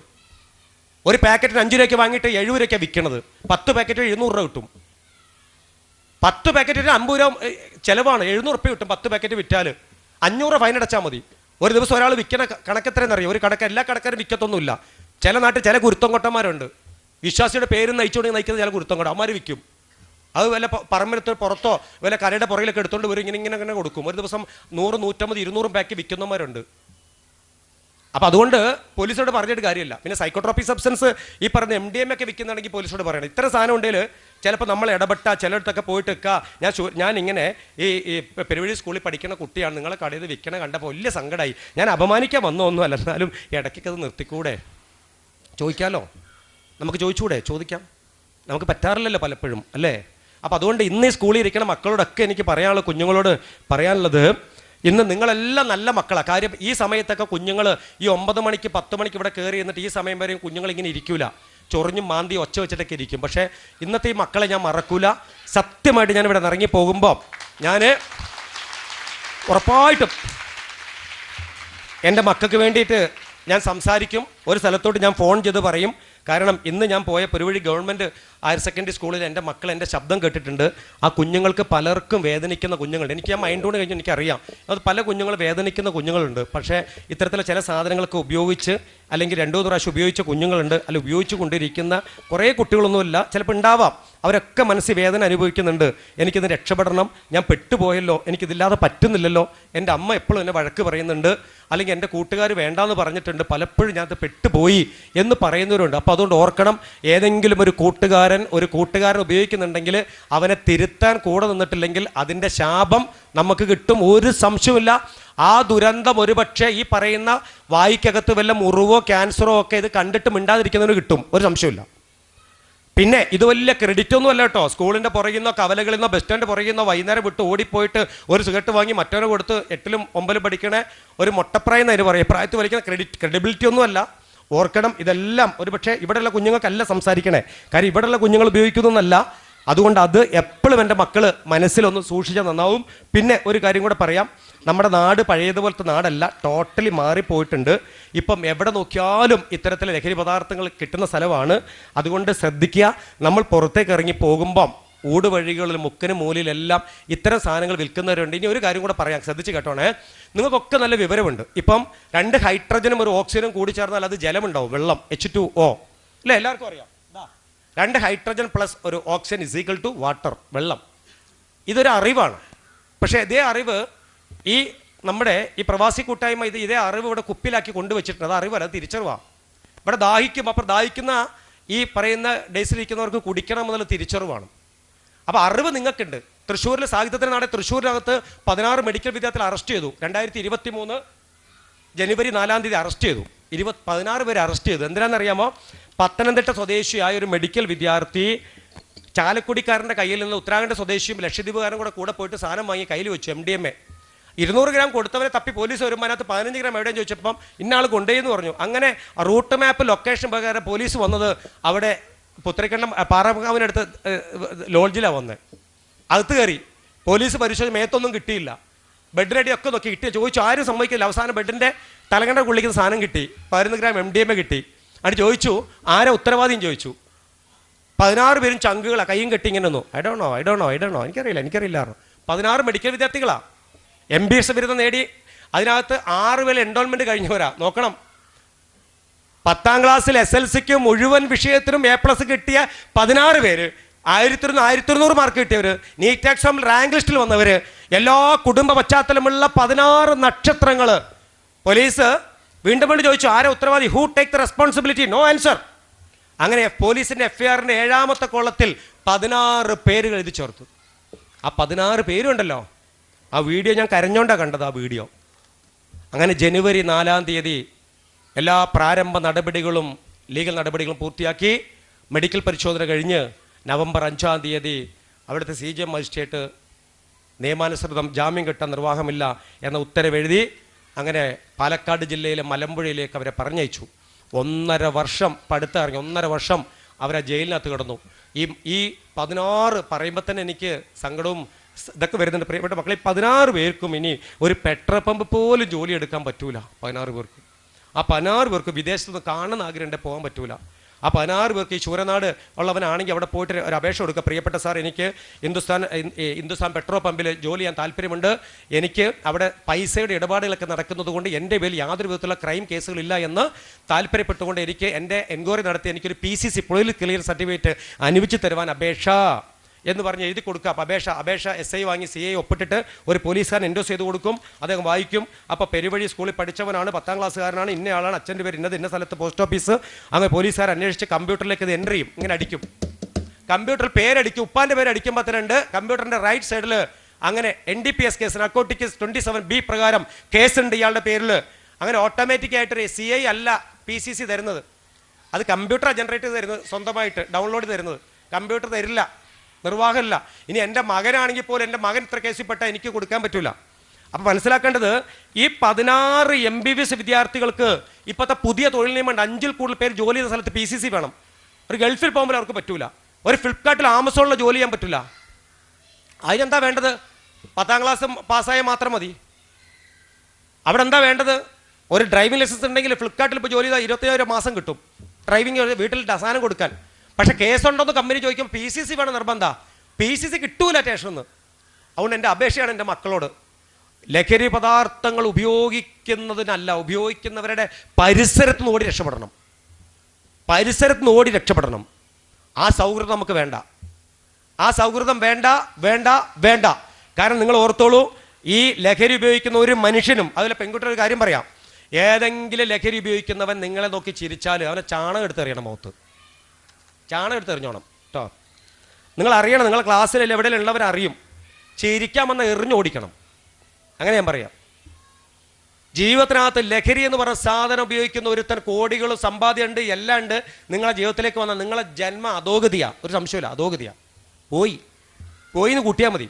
Speaker 1: ഒരു പാക്കറ്റിന് 5 രൂപയ്ക്ക് വാങ്ങിയിട്ട് 70 രൂപയ്ക്ക് വിൽക്കണത്. 10 പാക്കറ്റ് 700 രൂപ കിട്ടും. 10 പാക്കറ്റിന് 50 രൂപ ചിലവാണ്. 700 രൂപ കിട്ടും 10 പാക്കറ്റ് വിറ്റാൽ. 500 രൂപ ഫൈൻ അടച്ചാൽ മതി. ഒരു ദിവസം ഒരാൾ വിൽക്കണ കണക്കെത്രയെന്നറിയാം? ഒരു കണക്ക് എല്ലാ കടക്കാരും വിൽക്കത്തൊന്നുമില്ല. ചില നാട്ടിൽ ചില ഗുരുത്തം കൊട്ടന്മാരുണ്ട്, വിശ്വാസിയുടെ പേരും നയിച്ചുകൊണ്ട് ചില ഗുരുത്തം കൊട്ട അവന്മാർ വിൽക്കും. അത് വല്ല പറമ്പിലത്ത് പുറത്തോ വല്ല കരയുടെ പുറകിലൊക്കെ എടുത്തുകൊണ്ട് വരും, ഇങ്ങനെ കൊടുക്കും. ഒരു ദിവസം 100, 150, 200 പാക്ക് വിൽക്കുന്നവന്മാരുണ്ട്. അപ്പോൾ അതുകൊണ്ട് പോലീസോട് പറഞ്ഞിട്ട് കാര്യമില്ല. പിന്നെ സൈക്കോട്രോപിക് സബ്സ്റ്റൻസ് ഈ പറഞ്ഞ MDMA ഒക്കെ വിൽക്കുന്നുണ്ടെങ്കിൽ പോലീസോട് പറയണം. ഇത്തരം സാധനം ഉണ്ടെങ്കിൽ ചിലപ്പോൾ നമ്മൾ ഇടപെട്ട ചിലയിടത്തൊക്കെ പോയിട്ട് ഞാൻ ഇങ്ങനെ ഈ പെരുവഴി സ്കൂളിൽ പഠിക്കുന്ന കുട്ടിയാണ്, നിങ്ങളെ കടയിൽ നിന്ന് വിൽക്കണ കണ്ടപ്പോൾ വലിയ സങ്കടമായി, ഞാൻ അപമാനിക്കാൻ വന്നൊന്നുമല്ല, എന്നാലും ഇടയ്ക്കൊക്കെ അത് നിർത്തിക്കൂടെ, ചോദിക്കാമല്ലോ, നമുക്ക് ചോദിക്കാം, നമുക്ക് പറ്റാറില്ലല്ലോ പലപ്പോഴും, അല്ലേ? അപ്പോൾ അതുകൊണ്ട് ഇന്ന് ഈ സ്കൂളിൽ ഇരിക്കുന്ന മക്കളോടൊക്കെ എനിക്ക് പറയാനുള്ളത്, കുഞ്ഞുങ്ങളോട് പറയാനുള്ളത്, ഇന്ന് നിങ്ങളെല്ലാം നല്ല മക്കളാണ്. കാര്യം ഈ സമയത്തൊക്കെ കുഞ്ഞുങ്ങൾ ഈ 9 മണിക്ക് 10 മണിക്ക് ഇവിടെ കയറി എന്നിട്ട് ഈ സമയം വരെയും കുഞ്ഞുങ്ങൾ ഇങ്ങനെ ഇരിക്കൂല, ചൊറിഞ്ഞും മാന്തി ഒച്ച വെച്ചിട്ടൊക്കെ ഇരിക്കും. പക്ഷേ ഇന്നത്തെ ഈ മക്കളെ ഞാൻ മറക്കൂല. സത്യമായിട്ട് ഞാനിവിടെ ഇറങ്ങി പോകുമ്പോൾ ഞാൻ ഉറപ്പായിട്ടും എൻ്റെ മക്കൾക്ക് വേണ്ടിയിട്ട് ഞാൻ സംസാരിക്കും. ഒരു സ്ഥലത്തോട്ട് ഞാൻ ഫോൺ ചെയ്ത് പറയും. കാരണം ഇന്ന് ഞാൻ പോയ പെരുവഴി ഗവൺമെൻറ് ഹയർ സെക്കൻഡറി സ്കൂളിൽ എൻ്റെ മക്കൾ എൻ്റെ ശബ്ദം കേട്ടിട്ടുണ്ട്. ആ കുഞ്ഞുങ്ങൾക്ക് പലർക്കും വേദനിക്കുന്ന കുഞ്ഞുങ്ങളുണ്ട്. എനിക്ക് ആ മൈൻഡ് കൊണ്ട് കഴിഞ്ഞ് എനിക്കറിയാം, അത് പല കുഞ്ഞുങ്ങൾ വേദനിക്കുന്ന കുഞ്ഞുങ്ങളുണ്ട്. പക്ഷേ ഇത്തരത്തിലുള്ള ചില സാധനങ്ങളൊക്കെ ഉപയോഗിച്ച് അല്ലെങ്കിൽ 2-3 പ്രാവശ്യം ഉപയോഗിച്ച കുഞ്ഞുങ്ങളുണ്ട്, അല്ല ഉപയോഗിച്ചു കൊണ്ടിരിക്കുന്ന കുറേ കുട്ടികളൊന്നുമില്ല, ചിലപ്പോൾ ഉണ്ടാവാം. അവരൊക്കെ മനസ്സിൽ വേദന അനുഭവിക്കുന്നുണ്ട്. എനിക്കിന്ന് രക്ഷപ്പെടണം, ഞാൻ പെട്ടുപോയല്ലോ, എനിക്കിതില്ലാതെ പറ്റുന്നില്ലല്ലോ, എൻ്റെ അമ്മ എപ്പോഴും എന്നെ വഴക്ക് പറയുന്നുണ്ട്, അല്ലെങ്കിൽ എൻ്റെ കൂട്ടുകാർ വേണ്ടാന്ന് പറഞ്ഞിട്ടുണ്ട്, പലപ്പോഴും ഞാനത് പെട്ടുപോയി എന്ന് പറയുന്നവരുണ്ട്. അപ്പോൾ അതുകൊണ്ട് ഓർക്കണം, ഏതെങ്കിലും ഒരു കൂട്ടുകാരൻ ഉപയോഗിക്കുന്നുണ്ടെങ്കിൽ അവനെ തിരുത്താൻ കൂടെ നിന്നിട്ടില്ലെങ്കിൽ അതിൻ്റെ ശാപം നമുക്ക് കിട്ടും, ഒരു സംശയമില്ല. ആ ദുരന്തം ഒരുപക്ഷെ ഈ പറയുന്ന വായിക്കകത്ത് വല്ല മുറിവോ ക്യാൻസറോ ഒക്കെ ഇത് കണ്ടിട്ട് മിണ്ടാതിരിക്കുന്നതിന് കിട്ടും, ഒരു സംശയമില്ല. പിന്നെ ഇത് വലിയ ക്രെഡിറ്റ് ഒന്നും അല്ല കേട്ടോ. സ്കൂളിൻ്റെ പുറകിൽ നിന്നോ കവലകളിൽ നിന്നോ ബസ് സ്റ്റാൻഡ് പുറകിൽ നിന്നോ വൈകുന്നേരം വിട്ട് ഓടിപ്പോയിട്ട് ഒരു സിഗരറ്റ് വാങ്ങി മറ്റവനെ കൊടുത്ത് 8ലും 9ലും പഠിക്കണ ഒരു മൊട്ടപ്രായം എന്നതിന് പറയും, പ്രായത്തിൽ വലിക്കുന്ന ക്രെഡിബിലിറ്റി ഒന്നുമല്ല. ഓർക്കണം, ഇതെല്ലാം ഒരു പക്ഷേ ഇവിടെയുള്ള കുഞ്ഞുങ്ങൾക്കല്ല സംസാരിക്കണേ, കാര്യം ഇവിടെയുള്ള കുഞ്ഞുങ്ങൾ ഉപയോഗിക്കുന്നൊന്നല്ല. അതുകൊണ്ട് അത് എപ്പോഴും എൻ്റെ മക്കൾ മനസ്സിലൊന്ന് സൂക്ഷിച്ചാൽ നന്നാവും. പിന്നെ ഒരു കാര്യം കൂടെ പറയാം, നമ്മുടെ നാട് പഴയതുപോലത്തെ നാടല്ല, ടോട്ടലി മാറിപ്പോയിട്ടുണ്ട്. ഇപ്പം എവിടെ നോക്കിയാലും ഇത്തരത്തിലെ ലഹരി പദാർത്ഥങ്ങൾ കിട്ടുന്ന സ്ഥലമാണ്. അതുകൊണ്ട് ശ്രദ്ധിക്കുക, നമ്മൾ പുറത്തേക്ക് ഇറങ്ങി പോകുമ്പം ഊടുവഴികളിൽ മുക്കിനും മൂലയിലെല്ലാം ഇത്തരം സാധനങ്ങൾ വിൽക്കുന്നവരുണ്ട്. ഇനി ഒരു കാര്യം കൂടെ പറയാം, ശ്രദ്ധിച്ച് കേട്ടോണേ. നിങ്ങൾക്കൊക്കെ നല്ല വിവരമുണ്ട്. ഇപ്പം 2 ഹൈഡ്രജനും ഒരു ഓക്സിജനും കൂടി ചേർന്നാൽ അത് ജലമുണ്ടാവും, വെള്ളം, H2O അല്ലേ? എല്ലാവർക്കും അറിയാം. 2 ഹൈഡ്രജൻ പ്ലസ് ഒരു ഓക്സിജൻ = വാട്ടർ, വെള്ളം. ഇതൊരു അറിവാണ്. പക്ഷേ ഇതേ അറിവ് ഈ നമ്മുടെ ഈ പ്രവാസി കൂട്ടായ്മ ഇതേ അറിവ് ഇവിടെ കുപ്പിലാക്കി കൊണ്ടുവച്ചിട്ടുണ്ട്. അത് അറിവല്ല, അത് തിരിച്ചറിവാണ്. ഇവിടെ ദാഹിക്കും, അപ്പോൾ ദാഹിക്കുന്ന ഈ പറയുന്ന ഡേയ്സിലിരിക്കുന്നവർക്ക് കുടിക്കണം എന്നുള്ള തിരിച്ചറിവാണ്. അപ്പോൾ അറിവ് നിങ്ങൾക്കുണ്ട്. തൃശ്ശൂരിൽ സാഹിത്യത്തിന് നാടെ തൃശ്ശൂരിനകത്ത് 16 മെഡിക്കൽ വിദ്യാർത്ഥികൾ അറസ്റ്റ് ചെയ്തു. 2023 ജനുവരി 4-ാം തീയതി അറസ്റ്റ് ചെയ്തു. 16 പേരെ അറസ്റ്റ് ചെയ്തു. എന്തിനാണെന്നറിയാമോ? പത്തനംതിട്ട സ്വദേശിയായ ഒരു മെഡിക്കൽ വിദ്യാർത്ഥി ചാലക്കുടിക്കാരൻ്റെ കയ്യിൽ നിന്ന് ഉത്തരാഖണ്ഡ് സ്വദേശിയും ലക്ഷദ്വീപുകാരനും കൂടെ പോയിട്ട് സാധനം വാങ്ങി കയ്യിൽ വെച്ചു, MDMA. 200 ഗ്രാം കൊടുത്തവരെ തപ്പി പോലീസ് വരുമ്പോൾ അതിനകത്ത് 15 ഗ്രാം എവിടെയും ചോദിച്ചപ്പം ഇന്നാൾ കൊണ്ടുപോയെന്ന് പറഞ്ഞു. അങ്ങനെ റൂട്ട് മാപ്പ് ലൊക്കേഷൻ പ്രകാരം പോലീസ് വന്നത് അവിടെ പുത്തരിക്കണ്ടം പാറക്കാവിനടുത്ത് ലോഡ്ജിലാണ് വന്നത്. അകത്ത് കയറി പോലീസ് പരിശോധിച്ച് മേത്തൊന്നും കിട്ടിയില്ല, ബെഡിനടിയൊക്കെ നോക്കി കിട്ടിയ ചോദിച്ചു, ആരും സമ്മതിക്കില്ല. അവസാനം ബെഡിൻ്റെ തലകണ്ട കൊള്ളിക്കുന്ന സാധനം കിട്ടി, 15 ഗ്രാം MDMA കിട്ടി. അത് ചോദിച്ചു ആരാ ഉത്തരവാദിയും ചോദിച്ചു. 16 പേരും ചങ്കുകളാണ്, കയ്യും കെട്ടി ഇങ്ങനെ ഒന്നു. ഐ ഡോണ്ട് നോ എനിക്കറിയില്ല. 16 മെഡിക്കൽ വിദ്യാർത്ഥികളാണ്, MBS ബിരുദം നേടി. അതിനകത്ത് 6 പേര് എൻറോൾമെൻറ്റ് കഴിഞ്ഞവരാ. നോക്കണം, 10ാം ക്ലാസ്സിൽ SLCക്ക് മുഴുവൻ വിഷയത്തിനും A+ കിട്ടിയ 16 പേര്, 1100 മാർക്ക് കിട്ടിയവർ, നീറ്റ് എക്സാമിൽ റാങ്ക് ലിസ്റ്റിൽ വന്നവർ, എല്ലാ കുടുംബ പശ്ചാത്തലമുള്ള 16 നക്ഷത്രങ്ങൾ. പോലീസ് വീണ്ടും വീണ്ടും ചോദിച്ചു, ആരാ ഉത്തരവാദി? Who take the responsibility? No answer. അങ്ങനെ പോലീസിൻ്റെ FIRന്റെ 7ാമത്തെ കോളത്തിൽ 16 പേരുകൾ എഴുതി ചേർത്തു. ആ 16 പേരുണ്ടല്ലോ, ആ വീഡിയോ ഞാൻ കരഞ്ഞോണ്ടാണ് കണ്ടത്. ആ വീഡിയോ അങ്ങനെ ജനുവരി 4-ാം തീയതി എല്ലാ പ്രാരംഭ നടപടികളും ലീഗൽ നടപടികളും പൂർത്തിയാക്കി. മെഡിക്കൽ പരിശോധന കഴിഞ്ഞ് നവംബർ 5-ാം തീയതി അവിടുത്തെ CJM മജിസ്ട്രേറ്റ് നിയമാനുസൃതം ജാമ്യം കിട്ടാൻ നിർവാഹമില്ല എന്ന ഉത്തരവെഴുതി അങ്ങനെ പാലക്കാട് ജില്ലയിലെ മലമ്പുഴയിലേക്ക് അവരെ പറഞ്ഞയച്ചു. 1.5 വർഷം പടുത്തിറങ്ങി, 1.5 വർഷം അവരെ ജയിലിനകത്ത് കിടന്നു. ഈ 16 പറയുമ്പോൾ തന്നെ എനിക്ക് സങ്കടവും ഇതൊക്കെ വരുന്നുണ്ട്. പ്രിയപ്പെട്ട മക്കളെ, 16 പേർക്കും ഇനി ഒരു പെട്രോൾ പമ്പ് പോലും ജോലി എടുക്കാൻ പറ്റൂല. 16 പേർക്ക്, ആ 16 പേർക്ക് വിദേശത്തുനിന്ന് കാണുന്ന ആഗ്രഹം പോകാൻ പറ്റൂല. ആ 16 പേർക്ക് ഈ ശൂരനാട് ഉള്ളവനാണെങ്കിൽ അവിടെ പോയിട്ട് ഒരു അപേക്ഷ കൊടുക്കുക. പ്രിയപ്പെട്ട സാർ, എനിക്ക് ഹിന്ദുസ്ഥാൻ പെട്രോൾ പമ്പിൽ ജോലി ചെയ്യാൻ താല്പര്യമുണ്ട്. എനിക്ക് അവിടെ പൈസയുടെ ഇടപാടുകളൊക്കെ നടക്കുന്നത് കൊണ്ട് എൻ്റെ പേരിൽ യാതൊരു വിധത്തിലുള്ള ക്രൈം കേസുകളില്ല എന്ന് താല്പര്യപ്പെട്ടുകൊണ്ട് എനിക്ക് എൻ്റെ എൻക്വയറി നടത്തി എനിക്കൊരു PCC പൊളിറ്റിക്കൽ ക്ലിയർ സർട്ടിഫിക്കറ്റ് അനുവദിച്ച് തരുവാൻ അപേക്ഷ എന്ന് പറഞ്ഞ് എഴുതി കൊടുക്കുക. അപ്പോൾ അപേക്ഷ SI വാങ്ങി CI ഒപ്പിട്ടിട്ട് ഒരു പോലീസുകാരൻ എൻഡോസ് ചെയ്ത് കൊടുക്കും. അദ്ദേഹം വായിക്കും. അപ്പോൾ പെരുവഴി സ്കൂളിൽ പഠിച്ചവനാണ്, 10ാം ക്ലാസ്സുകാരനാണ്, ഇന്നയാളാണ്, അച്ഛൻ്റെ പേര് ഇന്ന സ്ഥലത്ത് പോസ്റ്റ് ഓഫീസ്. അങ്ങനെ പോലീസുകാർ അന്വേഷിച്ച് കമ്പ്യൂട്ടറിലേക്ക് ഇത് എൻ്റർ ചെയ്യും. ഇങ്ങനെ അടിക്കും, കമ്പ്യൂട്ടറിൽ പേരടിക്കും. ഉപ്പാൻ്റെ പേര് അടിക്കുമ്പോൾ തന്നെ കമ്പ്യൂട്ടറിൻ്റെ റൈറ്റ് സൈഡിൽ അങ്ങനെ NDPS കേസ്, നർക്കോട്ടിക്സ് 27B പ്രകാരം കേസുണ്ട് ഇയാളുടെ പേരിൽ. അങ്ങനെ ഓട്ടോമാറ്റിക്കായിട്ട് CI അല്ല PCC തരുന്നത്, അത് കമ്പ്യൂട്ടർ ജനറേറ്റ് ചെയ്ത് തരുന്നത്, സ്വന്തമായിട്ട് ഡൗൺലോഡ് തരുന്നത്. കമ്പ്യൂട്ടർ തരില്ല, നിർവാഹമില്ല. ഇനി എൻ്റെ മകനാണെങ്കിൽ പോലും എൻ്റെ മകൻ ഇത്ര കേസിൽപ്പെട്ട എനിക്ക് കൊടുക്കാൻ പറ്റില്ല. അപ്പോൾ മനസ്സിലാക്കേണ്ടത്, ഈ 16 MBBS വിദ്യാർത്ഥികൾക്ക് ഇപ്പോഴത്തെ പുതിയ തൊഴിൽ നിയമം 5-ൽ കൂടുതൽ പേര് ജോലി ചെയ്യുന്ന സ്ഥലത്ത് PCC വേണം. ഒരു ഗൾഫിൽ പോകുമ്പോൾ അവർക്ക് പറ്റൂല, ഒരു ഫ്ലിപ്കാർട്ടിൽ ആമസോണിൽ ജോലി ചെയ്യാൻ പറ്റില്ല. അതിനെന്താ വേണ്ടത്? 10ാം ക്ലാസ് പാസ്സായാൽ മാത്രം മതി. അവിടെ എന്താ വേണ്ടത്? ഒരു ഡ്രൈവിംഗ് ലൈസൻസ് ഉണ്ടെങ്കിൽ ഫ്ലിപ്കാർട്ടിൽ ഇപ്പോൾ ജോലി ചെയ്താൽ 25,000 മാസം കിട്ടും ഡ്രൈവിംഗ്, വീട്ടിൽ സാധനം കൊടുക്കാൻ. പക്ഷേ കേസുണ്ടോന്ന് കമ്പനി ചോദിക്കും, PCC വേണം നിർബന്ധ. PCC കിട്ടൂല സ്റ്റേഷനിൽ. അതുകൊണ്ട് എൻ്റെ അപേക്ഷയാണ് എൻ്റെ മക്കളോട്, ലഹരി പദാർത്ഥങ്ങൾ ഉപയോഗിക്കുന്നതിനല്ല, ഉപയോഗിക്കുന്നവരുടെ പരിസരത്ത് നിന്ന് ഓടി രക്ഷപ്പെടണം. പരിസരത്ത് നിന്ന് ഓടി രക്ഷപ്പെടണം. ആ സൗഹൃദം നമുക്ക് വേണ്ട. ആ സൗഹൃദം വേണ്ട വേണ്ട വേണ്ട. കാരണം നിങ്ങൾ ഓർത്തോളൂ, ഈ ലഹരി ഉപയോഗിക്കുന്ന ഒരു മനുഷ്യനും, അതിലെ പെൺകുട്ടിയുടെ ഒരു കാര്യം പറയാം, ഏതെങ്കിലും ലഹരി ഉപയോഗിക്കുന്നവൻ നിങ്ങളെ നോക്കി ചിരിച്ചാൽ അവനെ ചാണകം എടുത്തെറിയണം, മുഖത്ത് ചാണകം എടുത്തെറിഞ്ഞോണം കേട്ടോ. നിങ്ങൾ അറിയണം, നിങ്ങളെ ക്ലാസ്സിൽ എവിടെയെങ്കിലും ഉള്ളവരറിയും, ചിരിക്കാമെന്ന് എറിഞ്ഞോടിക്കണം. അങ്ങനെ ഞാൻ പറയാം. ജീവിതത്തിനകത്ത് ലഹരി എന്ന് പറഞ്ഞ സാധനം ഉപയോഗിക്കുന്ന ഒരുത്തൻ കോടികളും സമ്പാദ്യമുണ്ട്, എല്ലാം ഉണ്ട്. നിങ്ങളെ ജീവിതത്തിലേക്ക് വന്നാൽ നിങ്ങളെ ജന്മ അധോഗതിയാണ്, ഒരു സംശയമില്ല, അധോഗതിയാണ്. പോയി എന്ന് കൂട്ടിയാൽ മതി.